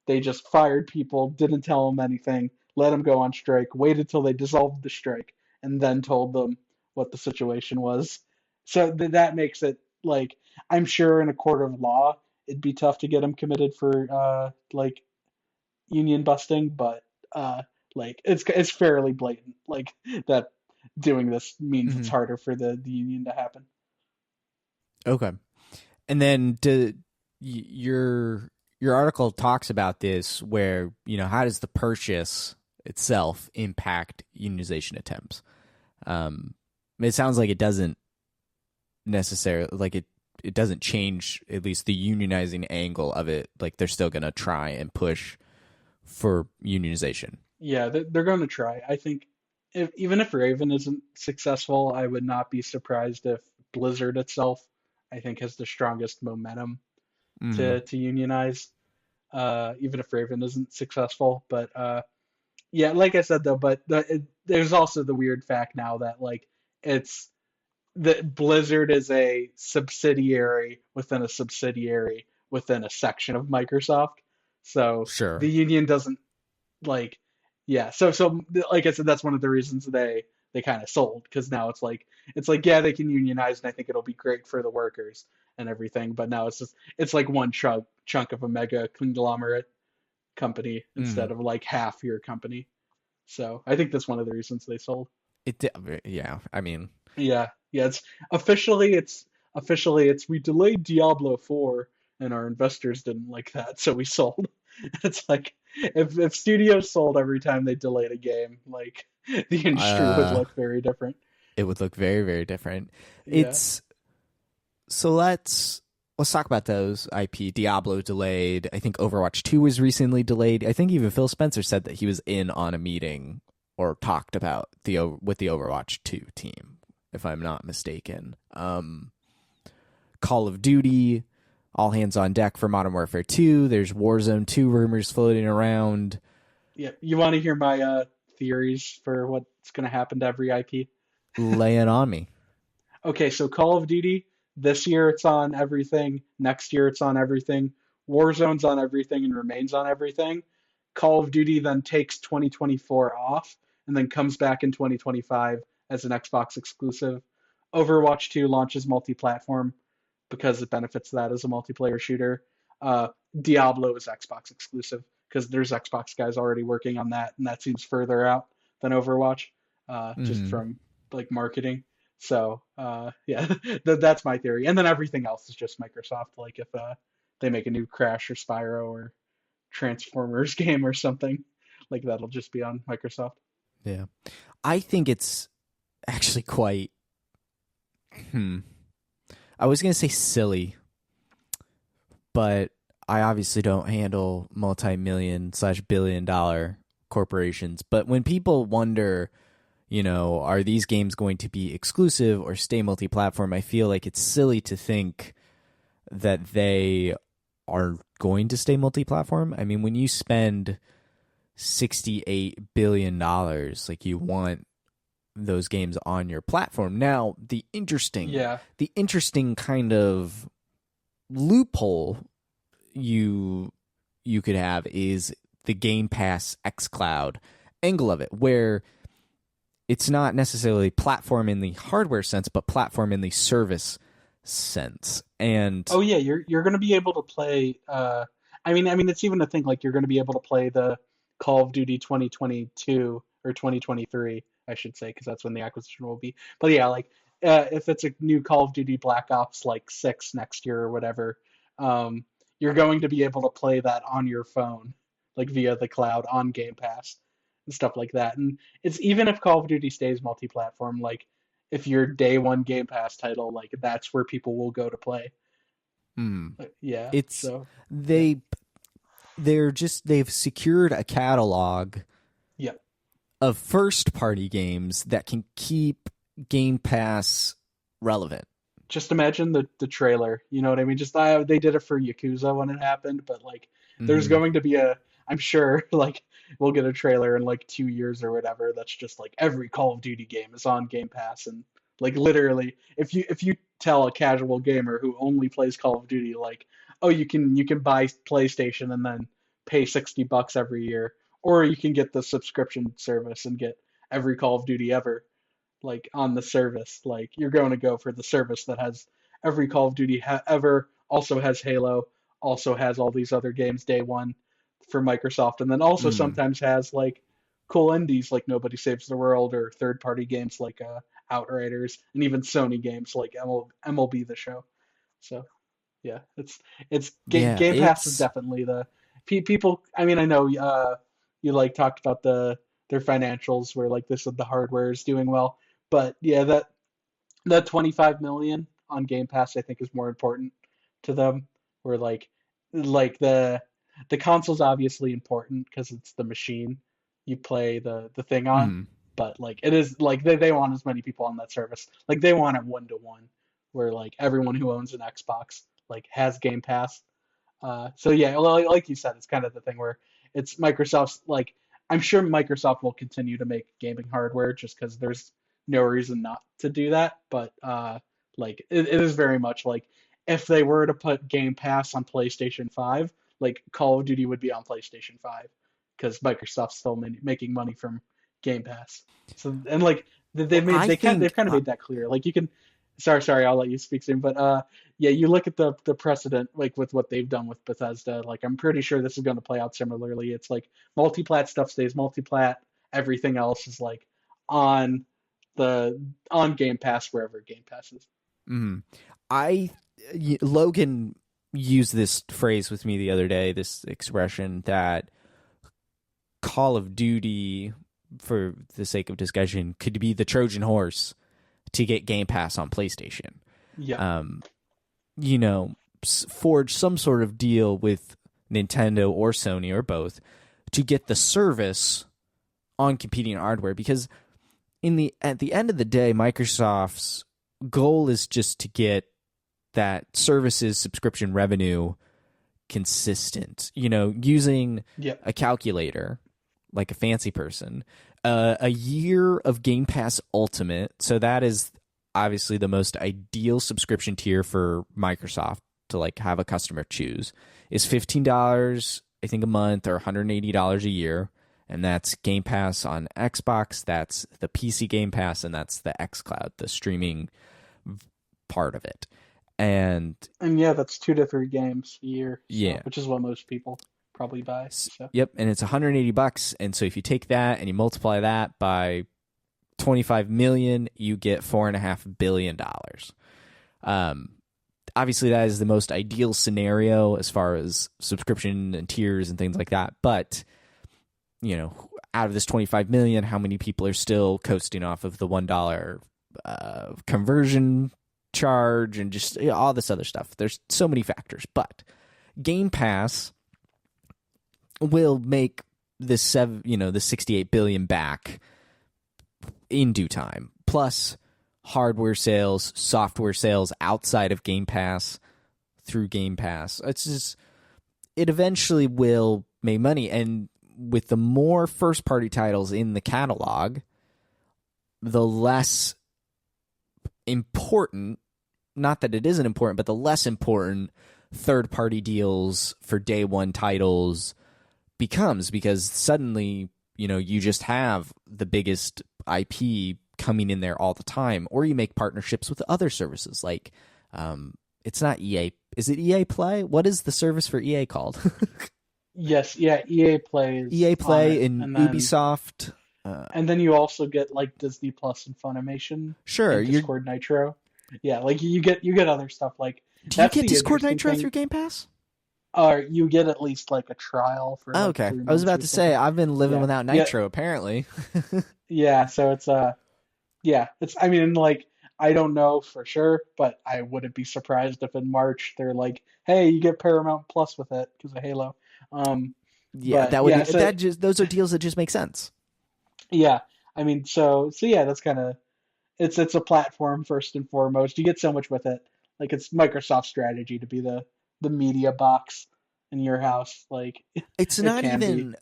they just fired people, didn't tell them anything, let them go on strike, waited till they dissolved the strike, and then told them what the situation was. So that makes it like I'm sure in a court of law it'd be tough to get them committed for like union busting, but Like it's fairly blatant. Like that doing this means it's Hmm. harder for the union to happen. Okay. And then your article talks about this, where how does the purchase itself impact unionization attempts? Um, it sounds like it doesn't necessarily, like it doesn't change at least the unionizing angle of it. Like they're still going to try and push for unionization. Yeah, they're going to try. I think even if Raven isn't successful, I would not be surprised if Blizzard itself, I think, has the strongest momentum Hmm. to unionize, even if Raven isn't successful. But yeah, like I said though, but there's also the weird fact now that like it's that Blizzard is a subsidiary within a subsidiary within a section of Microsoft. So Sure. the union doesn't like, yeah. So like I said, that's one of the reasons they kind of sold, because now it's like yeah, they can unionize and I think it'll be great for the workers and everything. But now it's like one chunk of a mega conglomerate company Mm. instead of like half your company. So I think that's one of the reasons they sold. Yeah. I mean, Yeah, yeah. It's officially we delayed Diablo 4 and our investors didn't like that, so we sold. It's like if studios sold every time they delayed a game, like the industry would uh, look very different. it would look very, very different. Yeah. It's So let's talk about those IP. Diablo delayed. I think Overwatch 2 was recently delayed. I think even Phil Spencer said that he was in on a meeting or talked about with the Overwatch 2 team, if I'm not mistaken. Call of Duty, all hands on deck for Modern Warfare 2. There's Warzone 2 rumors floating around. Yeah. You want to hear my theories for what's going to happen to every IP? Lay it on me. Okay, so Call of Duty, this year it's on everything. Next year it's on everything. Warzone's on everything and remains on everything. Call of Duty then takes 2024 off and then comes back in 2025 as an Xbox exclusive. Overwatch 2 launches multi-platform because it benefits that as a multiplayer shooter. Uh, Diablo is Xbox exclusive because there's Xbox guys already working on that, and that seems further out than Overwatch, just Hmm. from like marketing. So yeah, that's my theory. And then everything else is just Microsoft. Like if they make a new Crash or Spyro or Transformers game or something, like that'll just be on Microsoft. Yeah. I think it's actually quite. Hmm. I was going to say silly, but I obviously don't handle multi-million/billion-dollar corporations. But when people wonder, are these games going to be exclusive or stay multi-platform, I feel like it's silly to think that they are going to stay multi-platform. I mean, when you spend $68 billion, like you want those games on your platform. Now, Yeah, the interesting kind of loophole you you could have is the Game Pass xCloud angle of it, where it's not necessarily platform in the hardware sense, but platform in the service sense. And oh yeah, you're going to be able to play. I mean, it's even a thing like you're going to be able to play the Call of Duty 2022 or 2023, I should say, because that's when the acquisition will be. But yeah, like if it's a new Call of Duty Black Ops like 6 next year or whatever, um, you're going to be able to play that on your phone, like via the cloud on Game Pass and stuff like that. And it's even if Call of Duty stays multi-platform, like if your day one Game Pass title, like that's where people will go to play. mm, Yeah. it's So yeah, they they've secured a catalog yeah. of first party games that can keep Game Pass relevant. Just imagine the trailer. You know what I mean? Just they did it for Yakuza when it happened, but like there's Hmm. going to be a. I'm sure like we'll get a trailer in like 2 years or whatever. That's just like every Call of Duty game is on Game Pass, and like literally, if you tell a casual gamer who only plays Call of Duty like, oh, you can buy PlayStation and then pay $60 every year, or you can get the subscription service and get every Call of Duty ever like on the service. Like you're going to go for the service that has every Call of Duty ever, also has Halo, also has all these other games day one for Microsoft, and then also Mm. sometimes has like cool indies like Nobody Saves the World, or third-party games like Outriders, and even Sony games like MLB The Show. So yeah, Yeah, Game Pass is it's definitely the people. I mean, I know you like talked about their financials where like this the hardware is doing well, but yeah, that 25 million on Game Pass I think is more important to them. Where like the console's obviously important because it's the machine you play the thing on, mm, but like it is like they want as many people on that service. Like they want it 1-to-1, where like everyone who owns an Xbox like has Game Pass. So yeah, like you said, it's kind of the thing where it's Microsoft's like I'm sure Microsoft will continue to make gaming hardware just because there's no reason not to do that. But like it is very much like if they were to put Game Pass on PlayStation 5, like Call of Duty would be on PlayStation 5 because Microsoft's still making money from Game Pass. So and like well, I they've think kind of made that clear. Like you can sorry, I'll let you speak soon. But yeah, you look at the precedent, like with what they've done with Bethesda. Like I'm pretty sure this is going to play out similarly. It's like multi-plat stuff stays multi-plat. Everything else is like on on Game Pass wherever Game Pass is. mm, I Logan used this phrase with me the other day. This expression that Call of Duty, for the sake of discussion, could be the Trojan horse to get Game Pass on PlayStation. Yeah, Um, you know, forge some sort of deal with Nintendo or Sony or both to get the service on competing hardware, because at the end of the day, Microsoft's goal is just to get that services subscription revenue consistent. Using yeah, a calculator like a fancy person, a year of Game Pass Ultimate. So that is obviously the most ideal subscription tier for Microsoft to like have a customer choose, is $15, I think, a month, or $180 a year. And that's Game Pass on Xbox, that's the PC Game Pass, and that's the xCloud, the streaming part of it. And and yeah, that's 2 to 3 games a year, so yeah. which is what most people probably buy. So Yep, and it's $180, and so if you take that and you multiply that by 25 million, you get $4.5 billion. Obviously, that is the most ideal scenario as far as subscription and tiers and things like that. But out of this 25 million, how many people are still coasting off of the $1 conversion charge and just all this other stuff? There's so many factors, but Game Pass will make the 68 billion back in due time. Plus hardware sales, software sales outside of Game Pass through Game Pass. It eventually will make money, and with the more first party titles in the catalog, the less important, not that it isn't important, but the less important third party deals for day one titles becomes, because suddenly you just have the biggest IP coming in there all the time, or you make partnerships with other services like it's not EA, is it EA Play? What is the service for EA called? yes, yeah, EA plays EA Play and and then Ubisoft. and then you also get like Disney Plus and Funimation Sure, and Discord Nitro. Yeah, like you get other stuff like do you that's get the Discord interesting Nitro thing. through Game Pass? Or you get at least like a trial for Oh, like okay. three I was months about or to say, something. I've been living Yeah, without yeah, Nitro, apparently. yeah. So it's yeah, it's I mean like I don't know for sure, but I wouldn't be surprised if in March they're like, hey, you get Paramount Plus with it because of Halo. Um, Yeah, but yeah, so those are deals that just make sense. yeah, I mean so yeah, that's kind of it's a platform first and foremost. You get so much with it. Like it's Microsoft's strategy to be the media box in your house. Like It's it not can be. even,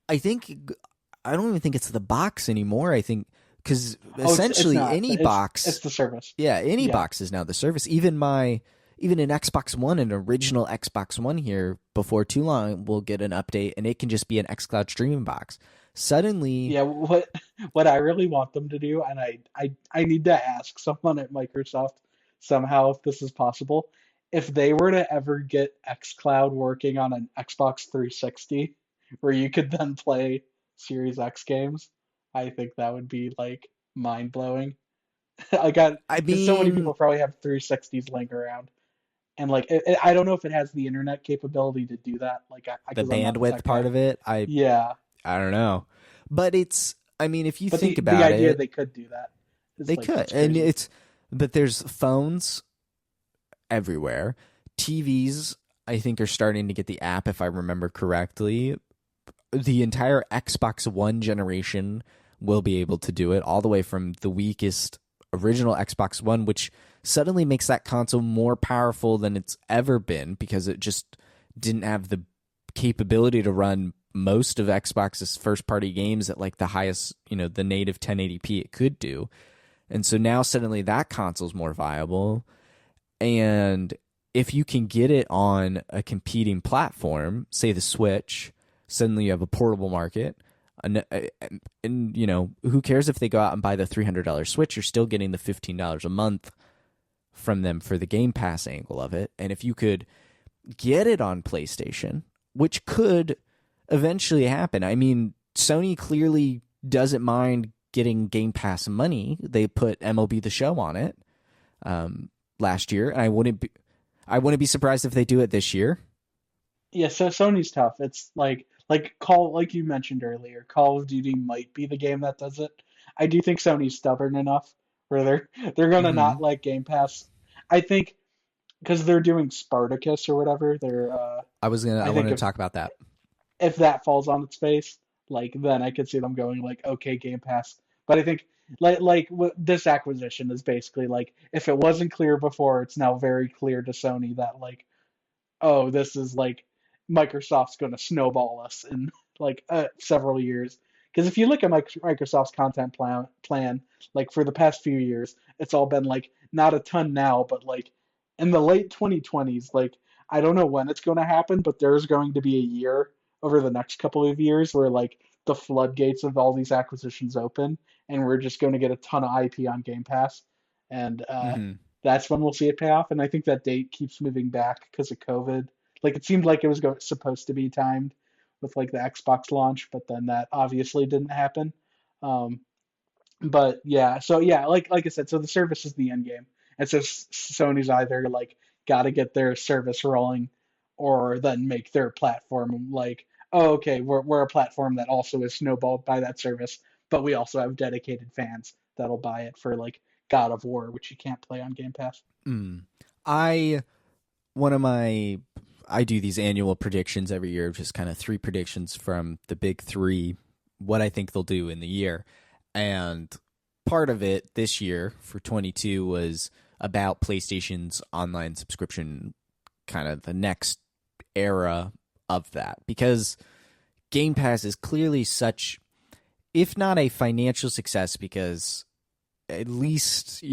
I don't even think it's the box anymore. I think, because Oh, it's essentially not. any It's box, the service. yeah, any Yeah. box is now the service. Even an Xbox One, an original Xbox One here, before too long, will get an update, and it can just be an xCloud streaming box. Suddenly, Yeah, what I really want them to do, and I need to ask someone at Microsoft somehow if this is possible, if they were to ever get xCloud working on an Xbox 360, where you could then play Series X games. I think that would be like mind blowing. I got I because so many mean, people probably have 360s laying around, and like I don't know if it has the internet capability to do that. Like I the because I'm not a bandwidth tech part guy. of it, Yeah, I don't know. But I mean, if you but think the about idea it, they could do that is they like could. what's And crazy. but there's phones everywhere. TVs, I think, are starting to get the app, if I remember correctly. The entire Xbox One generation will be able to do it, all the way from the weakest original Xbox One, which suddenly makes that console more powerful than it's ever been because it just didn't have the capability to run most of Xbox's first party games at like the highest, the native 1080p it could do. And so now suddenly that console's more viable. And if you can get it on a competing platform, say the Switch, suddenly you have a portable market. And who cares if they go out and buy the $300 Switch? You're still getting the $15 a month from them for the Game Pass angle of it. And if you could get it on PlayStation, which could eventually happen. I mean, Sony clearly doesn't mind getting Game Pass money. They put MLB The Show on it last year, and I wouldn't be surprised if they do it this year. Yeah, so Sony's tough. It's like you mentioned earlier, Call of Duty might be the game that does it. I do think Sony's stubborn enough where they're gonna Mm-hmm. not let Game Pass. I think because they're doing Spartacus or whatever. I I think wanted to talk about that. if that falls on its face, like then I could see them going like, okay, Game Pass. But I think this acquisition is basically like if it wasn't clear before, it's now very clear to Sony that like, oh, this is like Microsoft's going to snowball us in like several years. Because if you look at Microsoft's content plan, like for the past few years, it's all been like not a ton now, but like in the late 2020s, like I don't know when it's going to happen, but there's going to be a year over the next couple of years where like the floodgates of all these acquisitions open, and we're just going to get a ton of IP on Game Pass, and Mm-hmm. that's when we'll see it pay off. And I think that date keeps moving back because of COVID. Like it seemed like it was supposed to be timed with like the Xbox launch, but then that obviously didn't happen. Um, but yeah, so yeah, like I said, so the service is the end game, and so Sony's either like got to get their service rolling, or then make their platform like, oh, okay, we're a platform that also is snowballed by that service, but we also have dedicated fans that'll buy it for like God of War, which you can't play on Game Pass. Mm. I one of my I do these annual predictions every year, just kind of three predictions from the big three, what I think they'll do in the year. And part of it this year for 22 was about PlayStation's online subscription, kind of the next era of that. Because Game Pass is clearly such, if not a financial success, because at least,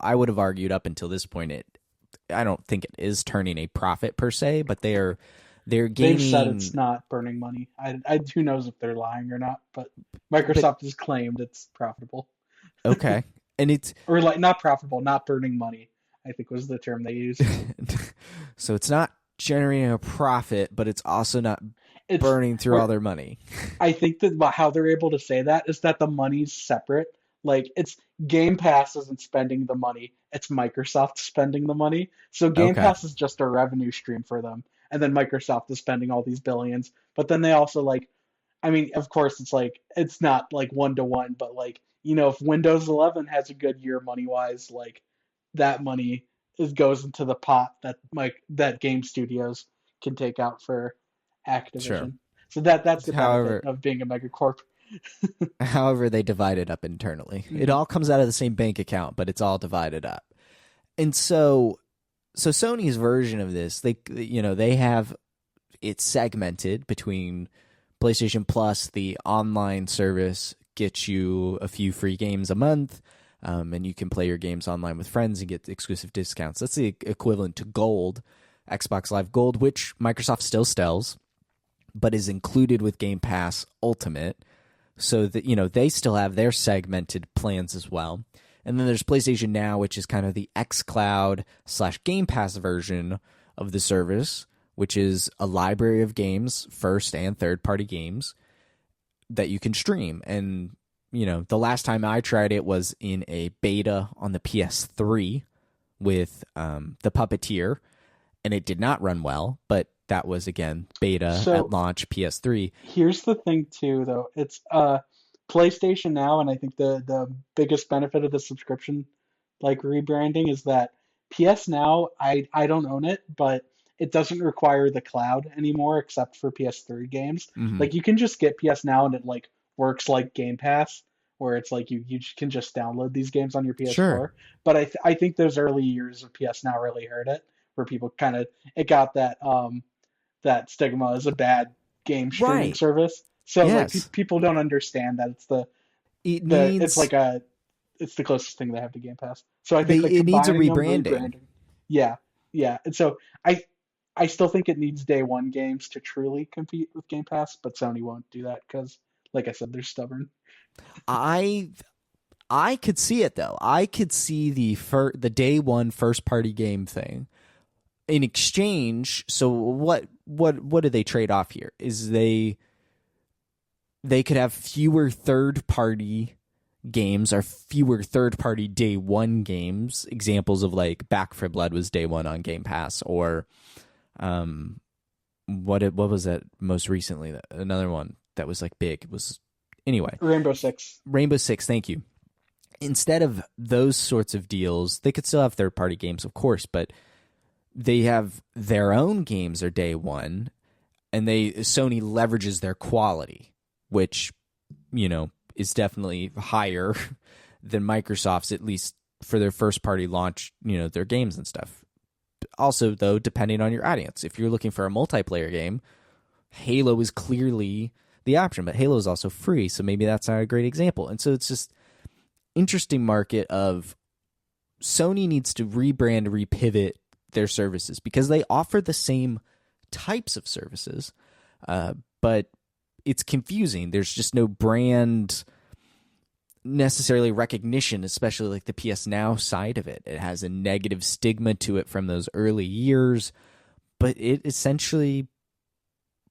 I would have argued up until this point, I don't think it is turning a profit per se, but they're They've said gaining. it's not burning money. Who knows if they're lying or not, but But Microsoft has claimed it's profitable. okay, and it's Or like not profitable, not burning money, I think was the term they used. so it's not generating a profit, but it's also not It's burning through all or their money. I think that how they're able to say that is that the money's separate. Like it's Game Pass isn't spending the money, it's Microsoft spending the money. So Game Okay, Pass is just a revenue stream for them. And then Microsoft is spending all these billions. But then they also like I mean, of course it's like it's not like one to one, but like, if Windows 11 has a good year money wise, like that money goes into the pot that game studios can take out for sure. Activision. So that's the benefit However, of being a megacorp. however they divide it up internally. It Mhm. all comes out of the same bank account, but it's all divided up. And so Sony's version of this, they have it segmented between PlayStation Plus, the online service gets you a few free games a month, and you can play your games online with friends and get exclusive discounts. That's the equivalent to Gold, Xbox Live Gold, which Microsoft still sells, but is included with Game Pass Ultimate, so that they still have their segmented plans as well. And then there's PlayStation Now, which is kind of the xCloud / Game Pass version of the service, which is a library of games, first and third party games, that you can stream. And, the last time I tried it was in a beta on the PS3 with the Puppeteer, and it did not run well, but that was, again, beta at launch PS3. Here's the thing, too, though. It's PlayStation Now, and I think the biggest benefit of the subscription rebranding is that PS Now, I don't own it, but it doesn't require the cloud anymore except for PS3 games. Mm-hmm. You can just get PS Now and it works like Game Pass, where it's you can just download these games on your PS4. Sure. But I think those early years of PS Now really hurt it, where people it got that stigma as a bad game streaming service. So yes. People don't understand that it's the closest thing they have to Game Pass. So I think it needs a rebranding. Yeah. And so I still think it needs day one games to truly compete with Game Pass, but Sony won't do that because, like I said, they're stubborn. I could see it though. I could see the day one first party game thing. In exchange, so what do they trade off here? Is they could have fewer third party games or fewer third party day one games. Examples of Back 4 Blood was day one on Game Pass, or what was that most recently? Another one that was big. It was anyway. Rainbow Six. Thank you. Instead of those sorts of deals, they could still have third party games, of course, but they have their own games are day one, and Sony leverages their quality, which, is definitely higher than Microsoft's, at least for their first party launch, their games and stuff. Also, though, depending on your audience, if you're looking for a multiplayer game, Halo is clearly the option, but Halo is also free, so maybe that's not a great example. And so it's just interesting market of Sony needs to rebrand, repivot their services because they offer the same types of services, but it's confusing. There's just no brand necessarily recognition, especially the PS Now side of it. It has a negative stigma to it from those early years, but it essentially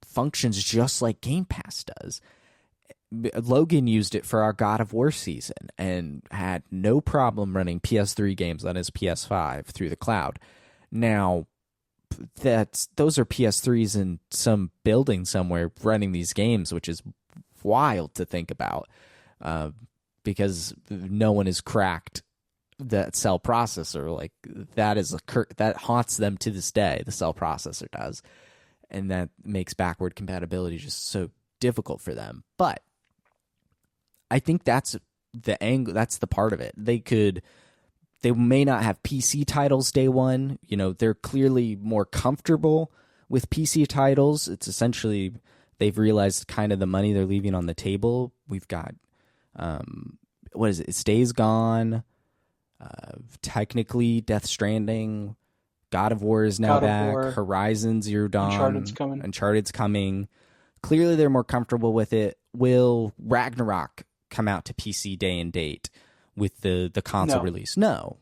functions just like Game Pass does. Logan used it for our God of War season and had no problem running PS3 games on his PS5 through the cloud. Now, those are PS3s in some building somewhere running these games, which is wild to think about, because no one has cracked that cell processor. That haunts them to this day. The cell processor does, and that makes backward compatibility just so difficult for them. But I think that's the angle. That's the part of it. They may not have PC titles day one. They're clearly more comfortable with PC titles. It's essentially they've realized kind of the money they're leaving on the table. We've got, what is it? It's Days Gone, technically Death Stranding, God of War is now back, Horizon Zero Dawn, Uncharted's coming. Clearly they're more comfortable with it. Will Ragnarok come out to PC day and date with the console release? No.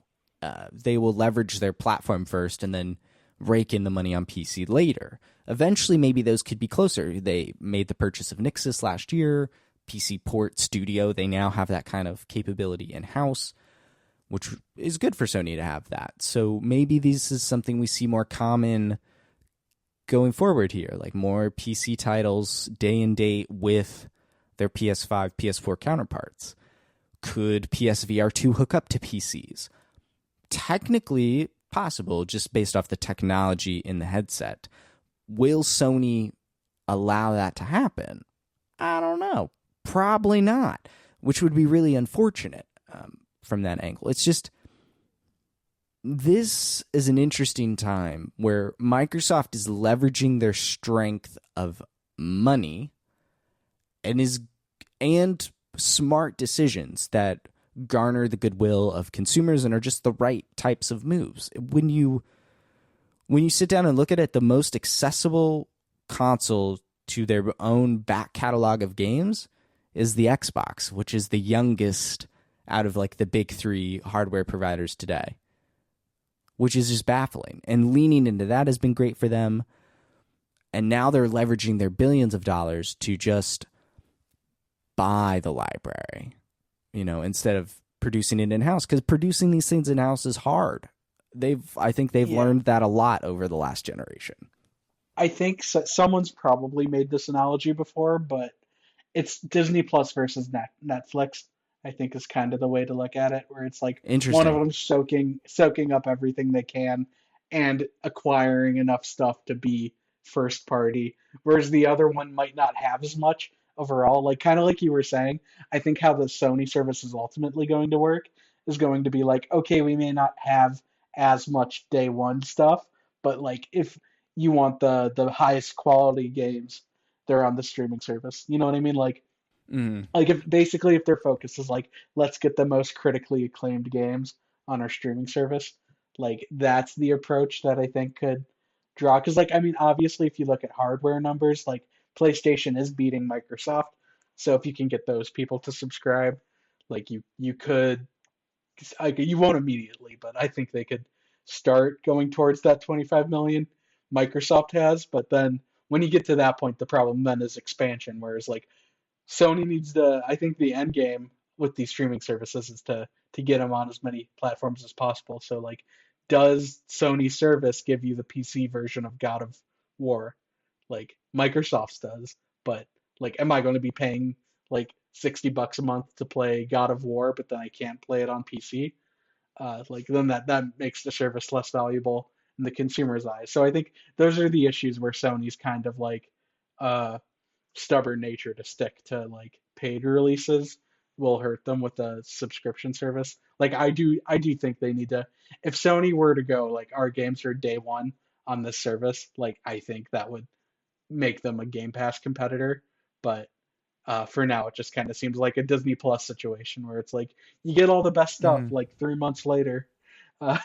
They will leverage their platform first and then rake in the money on PC later. Eventually, maybe those could be closer. They made the purchase of Nixxes last year, PC Port Studio. They now have that kind of capability in-house, which is good for Sony to have that. So maybe this is something we see more common going forward here, more PC titles day and date with their PS5, PS4 counterparts. Could PSVR 2 hook up to PCs? Technically possible, just based off the technology in the headset. Will Sony allow that to happen? I don't know. Probably not, which would be really unfortunate from that angle. It's just, this is an interesting time where Microsoft is leveraging their strength of money and smart decisions that garner the goodwill of consumers and are just the right types of moves. When you sit down and look at it, the most accessible console to their own back catalog of games is the Xbox, which is the youngest out of the big three hardware providers today, which is just baffling. And leaning into that has been great for them. And now they're leveraging their billions of dollars to just buy the library, instead of producing it in-house, because producing these things in-house is hard. I think they've learned that a lot over the last generation. I think someone's probably made this analogy before, but it's Disney Plus versus Netflix, I think is kind of the way to look at it, where it's like one of Interesting. them soaking up everything they can and acquiring enough stuff to be first party, whereas the other one might not have as much overall. Like kind of like you were saying, I think how the Sony service is ultimately going to work is going to be like, okay, we may not have as much day one stuff, but like if you want the highest quality games, they're on the streaming service. You know what I mean? Mm. Like if their focus is like let's get the most critically acclaimed games on our streaming service, like that's the approach that I think could draw. Because like I mean, obviously, if you look at hardware numbers, like PlayStation is beating Microsoft. So if you can get those people to subscribe, like you could, like you won't immediately, but I think they could start going towards that 25 million Microsoft has. But then when you get to that point, the problem then is expansion. Whereas like Sony needs to, I think the end game with these streaming services is to get them on as many platforms as possible. So like, does Sony service give you the PC version of God of War, like Microsoft's does? But like, am I going to be paying like $60 a month to play God of War, but then I can't play it on PC? Like then that makes the service less valuable in the consumer's eyes. So I think those are the issues where Sony's kind of like uh stubborn nature to stick to like paid releases will hurt them with a subscription service. Like I do think they need to, if Sony were to go like our games are day one on this service, like I think that would make them a Game Pass competitor. But for now, it just kind of seems like a Disney Plus situation where it's like you get all the best stuff Mm. like 3 months later. Uh,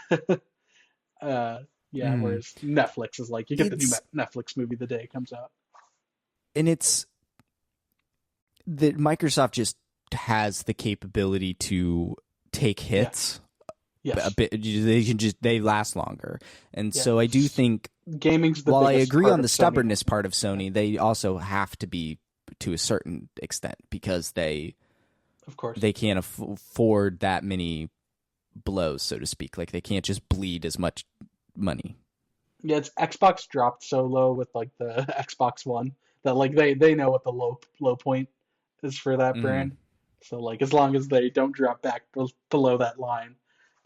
yeah, Mm. whereas Netflix is like you get the new It's Netflix movie the day it comes out. and it's that Microsoft just has the capability to take Yeah. hits a Yes. bit. They last longer, and Yeah. so I do think, Gaming's the while I biggest agree part on of the Sony. stubbornness part of Sony, they also have to be to a certain extent, because Of course. they can't afford that many blows, so to speak. Like they can't just bleed as much money. Yeah, it's Xbox dropped so low with like the Xbox One that like they know what the low point is for that Mm. brand. So like as long as they don't drop back below that line,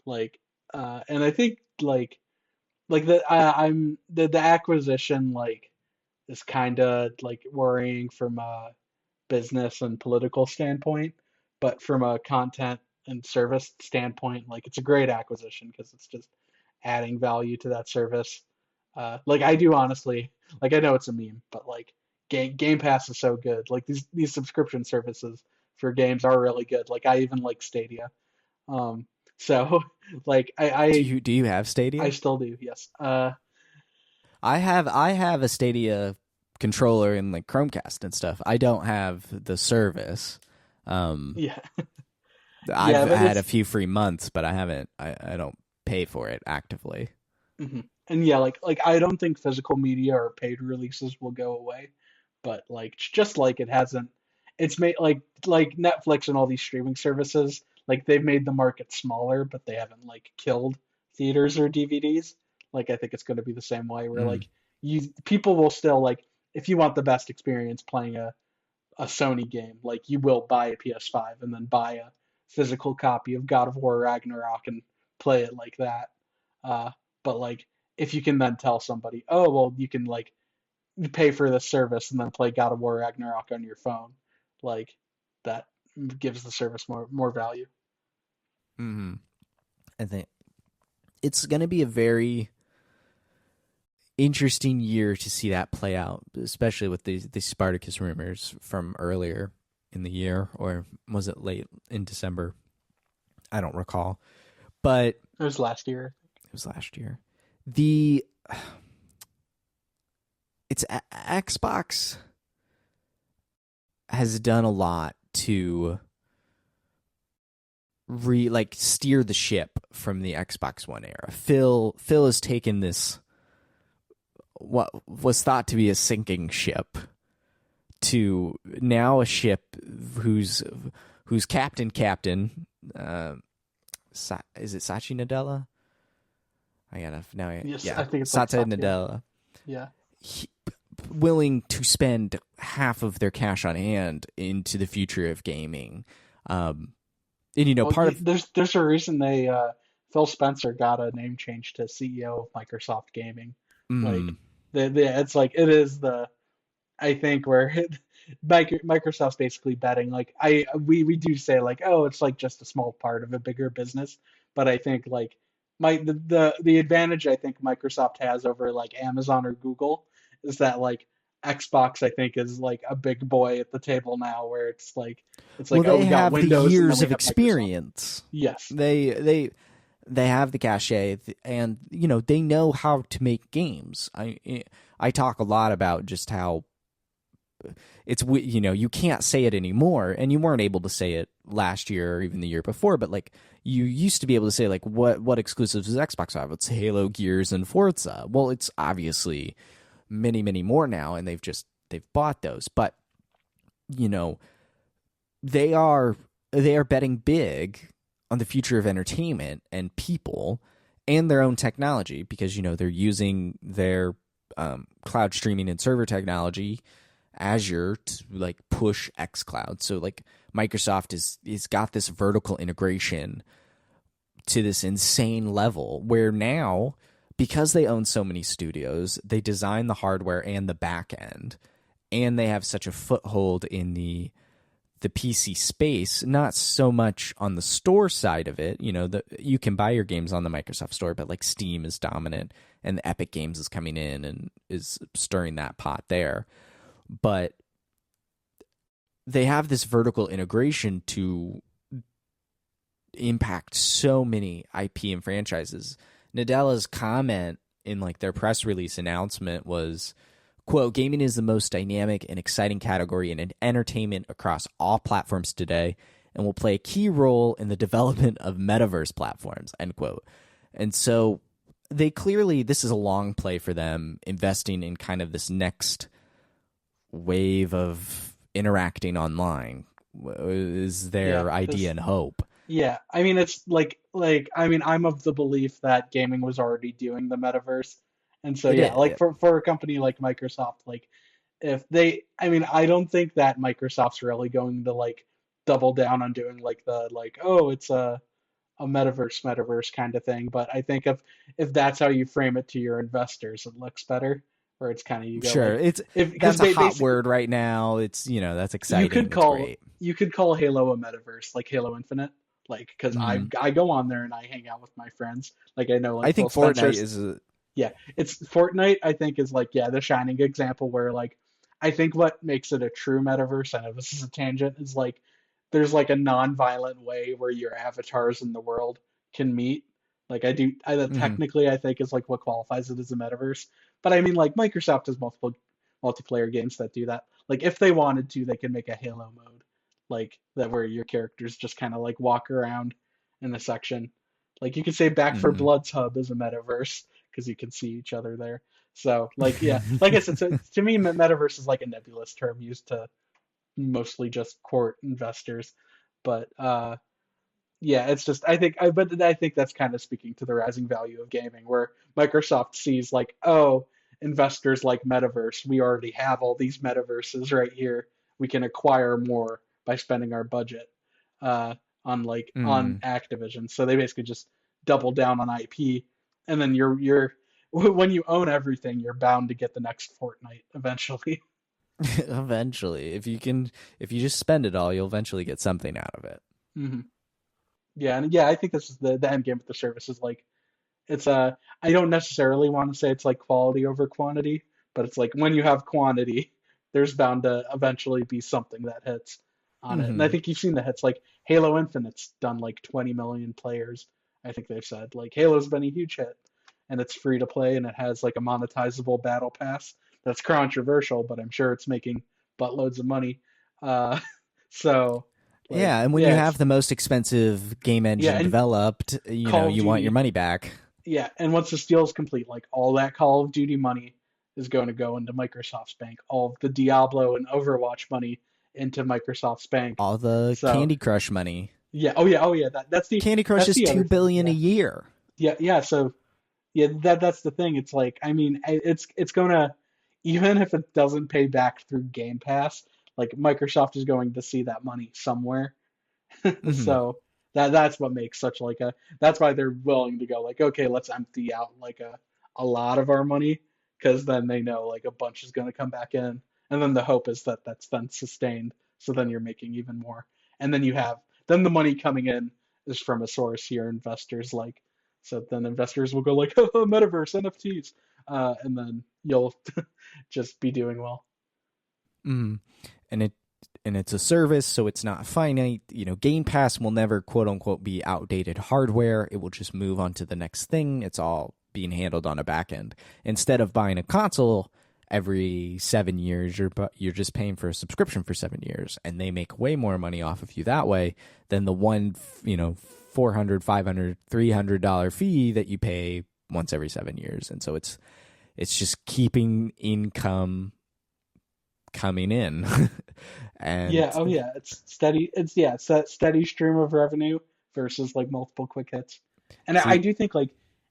like and I think like I'm the acquisition like is kind of like worrying from a business and political standpoint, but from a content and service standpoint, like it's a great acquisition because it's just adding value to that service. Like I do honestly, like I know it's a meme, but like Game Pass is so good. Like these subscription services for games are really good. Like I even like Stadia. So like Do you have I Stadia? still do, yes. I have a Stadia controller and like Chromecast and stuff. I don't have the service. Um, Yeah. I've Yeah, but had a it's few free months, but I haven't. I don't pay for it actively. mhm. And yeah, like I don't think physical media or paid releases will go away, but like just like it hasn't, it's made like Netflix and all these streaming services, like they've made the market smaller, but they haven't like killed theaters or DVDs. Like I think it's going to be the same way where Mm. like you people will still like if you want the best experience playing a Sony game, like you will buy a PS5 and then buy a physical copy of God of War Ragnarok and play it like that. Uh, but like if you can then tell somebody, oh well, you can like pay for this service and then play God of War Ragnarok on your phone, like that gives the service more value. Hmm. I think it's going to be a very interesting year to see that play out, especially with the Spartacus rumors from earlier in the year, or was it late in December? I don't recall, but It was last year. it was last year. The Xbox has done a lot to steer the ship from the Xbox One era. Phil has taken this, what was thought to be a sinking ship, to now a ship whose captain, is it Sachi Nadella? Yes, Yeah, I think it's Satya like Nadella. Yeah. Willing to spend half of their cash on hand into the future of gaming. And there's a reason they Phil Spencer got a name change to CEO of Microsoft Gaming. Like it's like it is I think where Microsoft's basically betting like we do say like, oh, it's like just a small part of a bigger business, but I think like the advantage I think Microsoft has over like Amazon or Google is that like Xbox I think is like a big boy at the table now where it's like well, oh, they we got have the Windows and then years we of have Microsoft. experience. Yes. They have the cachet, and they know how to make games. I talk a lot about just how it's you can't say it anymore, and you weren't able to say it last year or even the year before, but like you used to be able to say like what exclusives does Xbox have? It's Halo, Gears, and Forza. Well, it's obviously many more now, and they've bought those, but they are betting big on the future of entertainment and people and their own technology because they're using their cloud streaming and server technology, Azure, to like push xCloud. So like Microsoft is got this vertical integration to this insane level where now, because they own so many studios, they design the hardware and the back end, and they have such a foothold in the PC space, not so much on the store side of it. You can buy your games on the Microsoft Store, but like Steam is dominant, and the Epic Games is coming in and is stirring that pot there. But they have this vertical integration to impact so many IP and franchises. Nadella's comment in like their press release announcement was, quote, "Gaming is the most dynamic and exciting category in entertainment across all platforms today and will play a key role in the development of metaverse platforms," end quote. And so they clearly, this is a long play for them, investing in kind of this next wave of interacting online is their idea and hope. Yeah, I mean it's I'm of the belief that gaming was already doing the metaverse. And so for a company like Microsoft, like if they I don't think that Microsoft's really going to like double down on doing like the like, oh, it's a metaverse kind of thing. But I think if that's how you frame it to your investors, it looks better. Where it's kind of you go sure, like, that's a hot word right now. It's that's exciting. You could call Halo a metaverse, like Halo Infinite, like because I go on there and I hang out with my friends. Like I know like I think Fortnite is it's Fortnite. I think is like the shining example where like I think what makes it a true metaverse. I know this is a tangent. Is like there's like a non-violent way where your avatars in the world can meet. Like technically I think is like what qualifies it as a metaverse. But I mean like Microsoft has multiple multiplayer games that do that. Like if they wanted to, they could make a Halo mode like that where your characters just kind of like walk around in a section. Like you could say Back for Blood's hub is a metaverse because you can see each other there. So like like I said, so to me metaverse is like a nebulous term used to mostly just court investors. But it's just I think that's kind of speaking to the rising value of gaming, where Microsoft sees like, oh, investors like metaverse. We already have all these metaverses right here. We can acquire more by spending our budget on Activision. So they basically just double down on IP, and then you're when you own everything, you're bound to get the next Fortnite eventually. Eventually, if you just spend it all, you'll eventually get something out of it. Mm-hmm. Yeah, and I think this is the end game with the service is like it's I don't necessarily want to say it's like quality over quantity, but it's like when you have quantity, there's bound to eventually be something that hits on it. And I think you've seen the hits like Halo Infinite's done like 20 million players. I think they've said like Halo's been a huge hit, and it's free to play, and it has like a monetizable battle pass that's controversial, but I'm sure it's making buttloads of money. So like, and when you have the most expensive game engine developed, you want your money back. Yeah, and once the deal is complete, like all that Call of Duty money is going to go into Microsoft's bank. All of the Diablo and Overwatch money into Microsoft's bank. All the So Candy Crush money. yeah, oh yeah. Candy Crush That's is the two other thing. billion a Yeah, year. yeah. So yeah, that's the thing. It's like, I mean, it's gonna, even if it doesn't pay back through Game Pass, like Microsoft is going to see that money somewhere. Hmm. So that's what makes such like a, that's why they're willing to go like, okay, let's empty out like a lot of our money, because then they know like a bunch is going to come back in, and then the hope is that that's then sustained, so then you're making even more, and then you have, then the money coming in is from a source here investors like, so then investors will go like, oh, metaverse NFTs, and then you'll just be doing well. Hmm. And it's a service, so it's not finite. Game Pass will never quote unquote be outdated hardware. It will just move on to the next thing. It's all being handled on a back end. Instead of buying a console every 7 years, you're just paying for a subscription for 7 years, and they make way more money off of you that way than the one, $400, $500, $300 fee that you pay once every 7 years. And so it's just keeping income coming in. Yeah, And oh yeah, it's steady. It's yeah, it's that steady stream of revenue versus like multiple quick hits. And I see, do think like,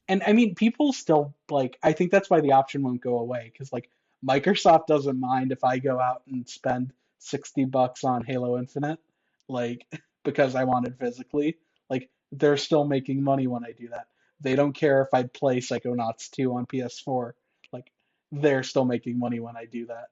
and I mean, people still like. I think that's why the option won't go away, because like Microsoft doesn't mind if I go out and spend $60 on Halo Infinite, like because I want it physically. Like they're still making money when I do that. They don't care if I play Psychonauts 2 on PS4. Like they're still making money when I do that.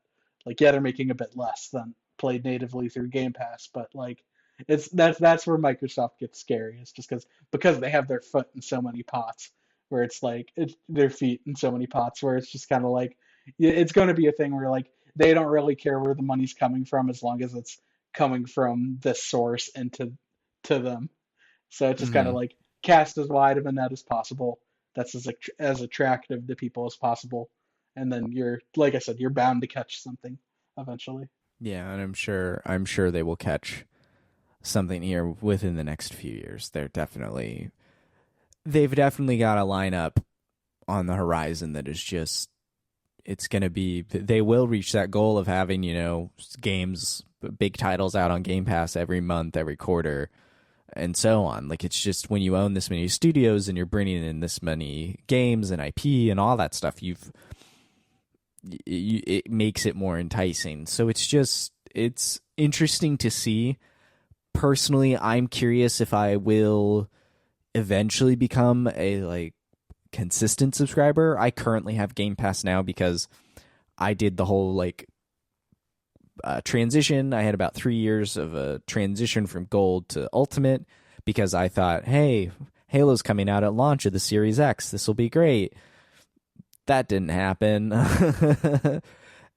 Like yeah, they're making a bit less than played natively through Game Pass, but like it's that's where Microsoft gets scary. It's just because they have their foot in so many pots, where it's like it's their feet in so many pots, where it's just kind of like it's going to be a thing where like they don't really care where the money's coming from as long as it's coming from this source into to them. So it's just kind of mhm. like cast as wide of a net as possible. That's as attractive to people as possible, and then you're like I said, you're bound to catch something eventually. Yeah, and I'm sure they will catch something here within the next few years. They've definitely got a lineup on the horizon that is just, it's going to be, they will reach that goal of having, games, big titles out on Game Pass every month, every quarter, and so on. Like, it's just when you own this many studios and you're bringing in this many games and IP and all that stuff, it makes it more enticing. So it's interesting to see. Personally, I'm curious if I will eventually become a like consistent subscriber. I currently have Game Pass now because I did the whole like transition. I had about 3 years of a transition from gold to ultimate because I thought, hey, Halo's coming out at launch of the Series X. This will be great. That didn't happen.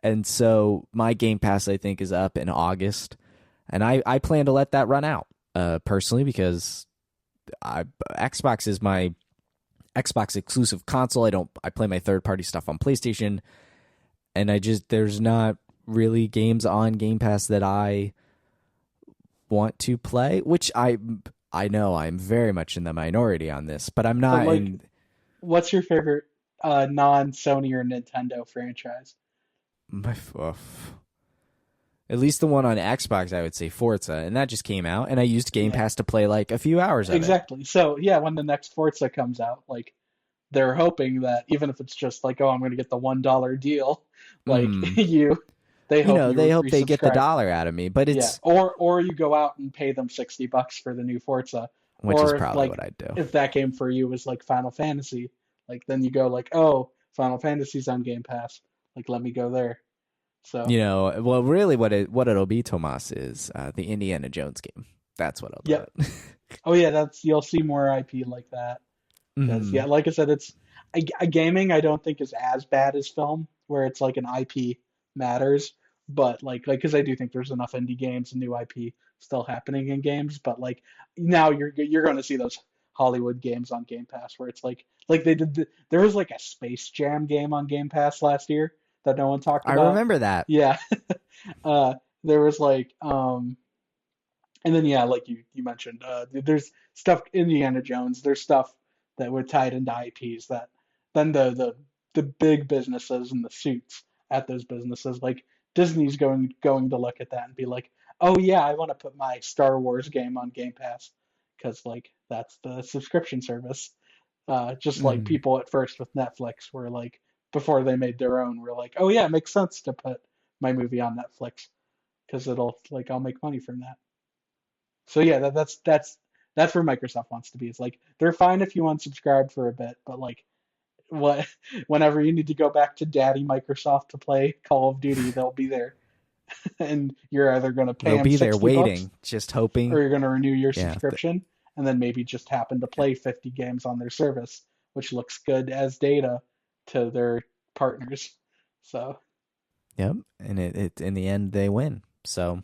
And so my Game Pass, I think, is up in August. And I plan to let that run out personally because Xbox is my Xbox exclusive console. I play my third party stuff on PlayStation, and there's not really games on Game Pass that I want to play, which I know I'm very much in the minority on this, but I'm But not like, in what's your favorite non-Sony or Nintendo franchise? my at least the one on Xbox. I would say Forza, and that just came out, and I used Game Yeah, Pass to play like a few hours of it. exactly. So yeah, when the next Forza comes out, like they're hoping that even if it's just like, oh, I'm going to get the $1 deal, like Hmm. they hope They you hope they get the resubscribe. dollar out of me, but Yeah, it's or you go out and pay them $60 for the new Forza, which is or if probably like what I'd do. if that game for you was like Final Fantasy, like then you go like, oh, Final Fantasy's on Game Pass, like let me go there. So Well, really, what it'll be, Tomas, is the Indiana Jones game. That's what I'll do yep. it. Oh yeah, that's you'll see more IP like that. Because Hmm. yeah, like I said, it's a gaming. I don't think is as bad as film, where it's like an IP matters. But like because I do think there's enough indie games and new IP still happening in games. But like now you're going to see those Hollywood games on Game Pass where it's like they did. There was like a Space Jam game on Game Pass last year that no one talked I about. remember that. Yeah, there was like and then yeah, like you mentioned, there's stuff Indiana Jones. There's stuff that would tie it into IPs that then the the big businesses and the suits at those businesses. Like Disney's going to look at that and be like, oh yeah, I want to put my Star Wars game on Game Pass because like that's the subscription service. Just like Mm. people at first with Netflix were like, before they made their own, were like, oh yeah, it makes sense to put my movie on Netflix because it'll like I'll make money from that. So yeah, that's where Microsoft wants to be. It's like they're fine if you unsubscribe for a bit, but like what whenever you need to go back to Daddy Microsoft to play Call of Duty, they'll be there, and you're either going to pay They'll them be there 60 bucks, waiting, just or hoping. you're going to renew your Yeah. subscription, and then maybe just happen to play 50 games on their service, which looks good as data to their partners. So Yep. And it in the end they win. So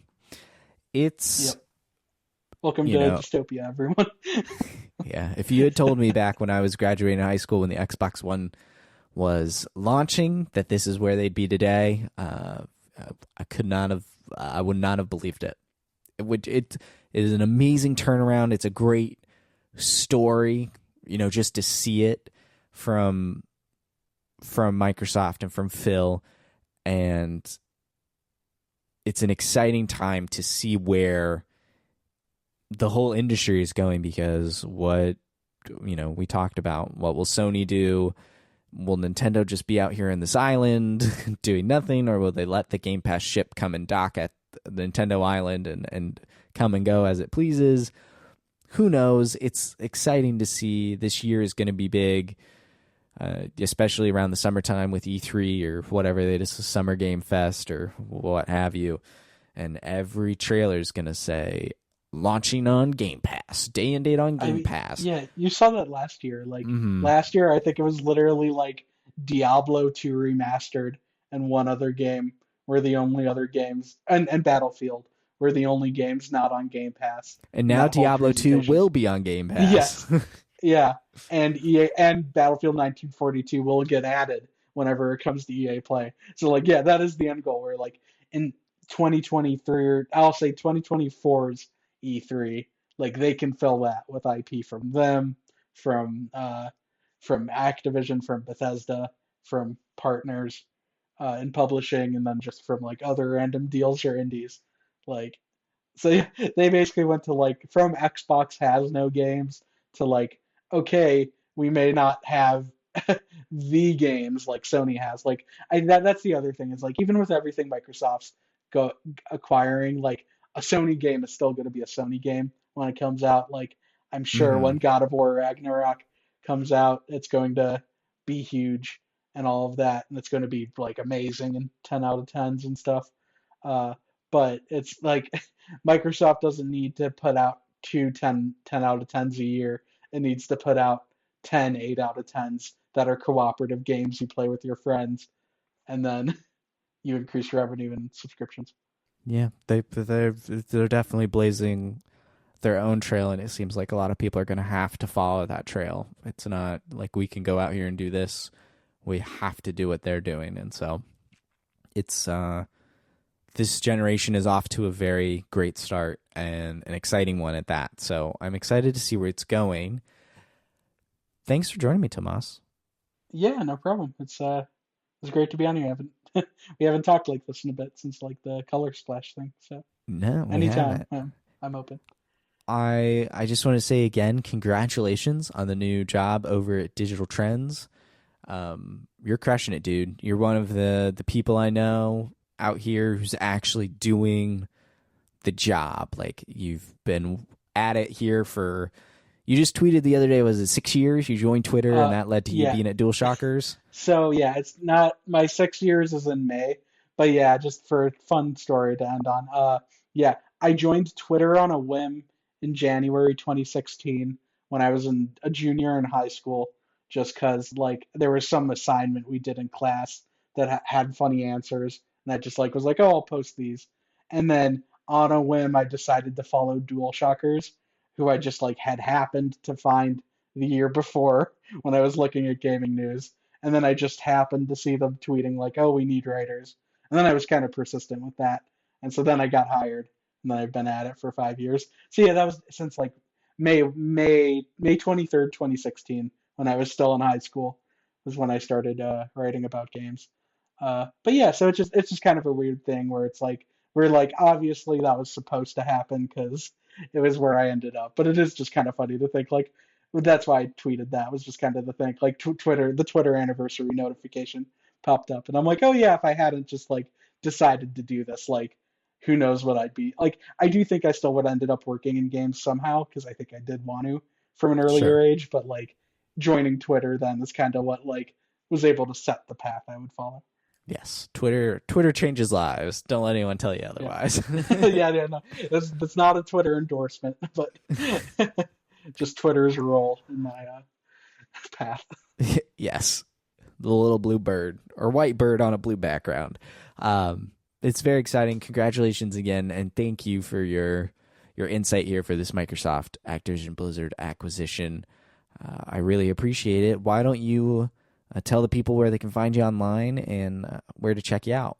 it's yep, welcome you to know dystopia, everyone. yeah. If you had told me back when I was graduating high school when the Xbox One was launching that this is where they'd be today, I could not have. I would not have believed it. It is an amazing turnaround. It's a great story. Just to see it from Microsoft and from Phil, and it's an exciting time to see where the whole industry is going because what we talked about. What will Sony do? Will Nintendo just be out here in this island doing nothing, or will they let the Game Pass ship come and dock at the Nintendo Island and come and go as it pleases? Who knows? It's exciting to see. This year is going to be big, especially around the summertime with E3 or whatever it is, Summer Game Fest or what have you. And every trailer is going to say, launching on Game Pass, day and date on Game Pass. Yeah, you saw that last year. Like Mm-hmm. last year, I think it was literally like Diablo 2 remastered and one other game were the only other games, and Battlefield were the only games not on Game Pass And in now that whole Diablo 2 presentation. will be on Game Pass. Yes, yeah, and EA and Battlefield 1942 will get added whenever it comes to EA Play. So like, yeah, that is the end goal. Where like in 2023, or I'll say 2024's E3, like they can fill that with IP from them, from Activision, from Bethesda, from partners in publishing, and then just from like other random deals or indies. Like so yeah, they basically went to like from Xbox has no games to like, okay, we may not have the games like Sony has. Like that's the other thing is like even with everything Microsoft's go acquiring, like a Sony game is still going to be a Sony game when it comes out. Like I'm sure Mm-hmm. when God of War Ragnarok comes out, it's going to be huge and all of that, and it's going to be like amazing and 10 out of 10s and stuff. Uh, but it's like Microsoft doesn't need to put out 10 out of 10s a year. It needs to put out 10 8 out of 10s that are cooperative games you play with your friends, and then you increase revenue and subscriptions. Yeah, they're definitely blazing their own trail, and it seems like a lot of people are going to have to follow that trail. It's not like we can go out here and do this. We have to do what they're doing, and so it's this generation is off to a very great start and an exciting one at that. So I'm excited to see where it's going. Thanks for joining me, Tomas. Yeah, no problem. It's great to be on here. We haven't talked like this in a bit since like the color splash thing. So No, we anytime, haven't. I'm open. I just want to say again, congratulations on the new job over at DigitalTrends. You're crushing it, dude. You're one of the people I know out here who's actually doing the job. Like you've been at it here for. You just tweeted the other day. Was it 6 years? You joined Twitter, and that led to you Yeah. being at DualShockers. So yeah, it's not my 6 years is in May, but yeah, just for a fun story to end on. Yeah, I joined Twitter on a whim in January 2016 when I was a junior in high school, just because like there was some assignment we did in class that had funny answers, and I just like was like, oh, I'll post these, and then on a whim I decided to follow DualShockers, who I just like had happened to find the year before when I was looking at gaming news. And then I just happened to see them tweeting like, "Oh, we need writers." And then I was kind of persistent with that. And so then I got hired, and then I've been at it for 5 years. So yeah, that was since like May 23rd, 2016, when I was still in high school, was when I started writing about games. But yeah, so it's just kind of a weird thing where it's like we're like obviously that was supposed to happen because it was where I ended up. But it is just kind of funny to think like that's why I tweeted that was just kind of the thing. Like the Twitter anniversary notification popped up, and I'm like, oh yeah, if I hadn't just like decided to do this, like who knows what I'd be like. I do think I still would have ended up working in games somehow because I think I did want to from an earlier Sure. age, but like joining Twitter then is kind of what like was able to set the path I would follow. Yes, Twitter changes lives. Don't let anyone tell you Yeah. otherwise. Yeah, no. That's not a Twitter endorsement, but just Twitter's role in my path. Yes, the little blue bird or white bird on a blue background. It's very exciting. Congratulations again, and thank you for your insight here for this Microsoft Activision Blizzard acquisition. I really appreciate it. Why don't you tell the people where they can find you online and where to check you out?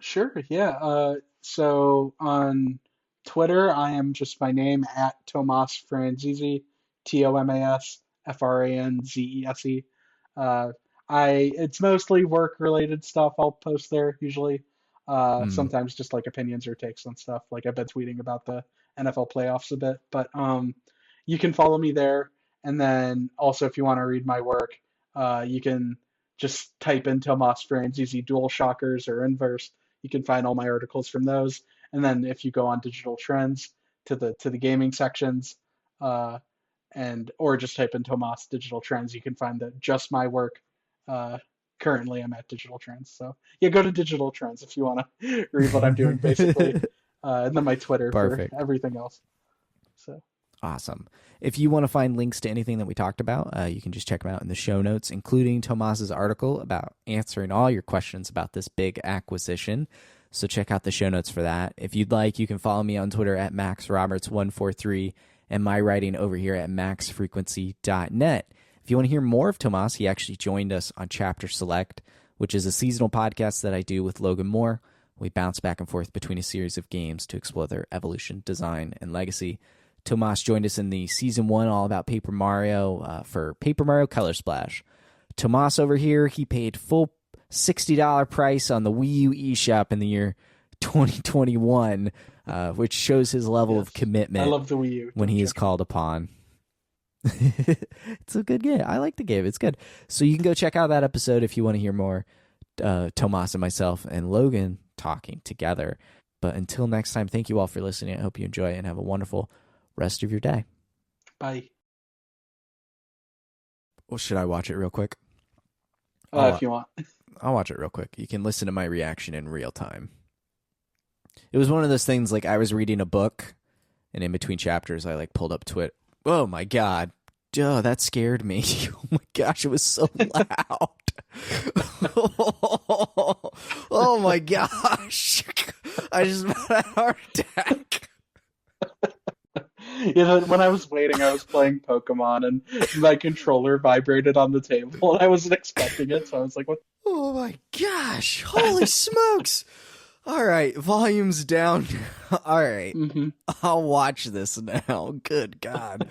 Sure, yeah. So on Twitter, I am just my name at Tomas Franzese, TomasFranzese. Uh, it's mostly work related stuff I'll post there usually. Mm, Sometimes just like opinions or takes on stuff. Like I've been tweeting about the NFL playoffs a bit, but you can follow me there. And then also if you want to read my work, you can just type in Tomas Franzese dual shockers or inverse. You can find all my articles from those. And then if you go on Digital Trends to the gaming sections, uh, and or just type in Tomas Digital Trends, you can find just my work. Uh, Currently, I'm at Digital Trends. So yeah, go to Digital Trends if you want to read what I'm doing, basically. And then my Twitter for perfect. everything else. So Awesome. If you want to find links to anything that we talked about, you can just check them out in the show notes, including Tomas's article about answering all your questions about this big acquisition. So check out the show notes for that. If you'd like, you can follow me on Twitter at MaxRoberts143 and my writing over here at maxfrequency.net. If you want to hear more of Tomas, he actually joined us on Chapter Select, which is a seasonal podcast that I do with Logan Moore. We bounce back and forth between a series of games to explore their evolution, design, and legacy. Tomas joined us in the Season 1 All About Paper Mario for Paper Mario Color Splash. Tomas over here, he paid full $60 price on the Wii U eShop in the year 2021, which shows his level of commitment I love the Wii U. when he is called upon. It's a good game. I like the game. It's good. So you can go check out that episode if you want to hear more Tomas and myself and Logan talking together. But until next time, thank you all for listening. I hope you enjoy it and have a wonderful rest of your day. Bye. Well, should I watch it real quick? If you want. I'll watch it real quick. You can listen to my reaction in real time. It was one of those things like I was reading a book, and in between chapters, I like pulled up Twit. Oh my god. Duh, that scared me. Oh my gosh, it was so loud. Oh my gosh. I just had a heart attack. Yeah, when I was waiting, I was playing Pokemon, and my controller vibrated on the table, and I wasn't expecting it, so I was like, "What?" Oh my gosh! Holy smokes! All right, volume's down. All right, Mm-hmm. I'll watch this now. Good God.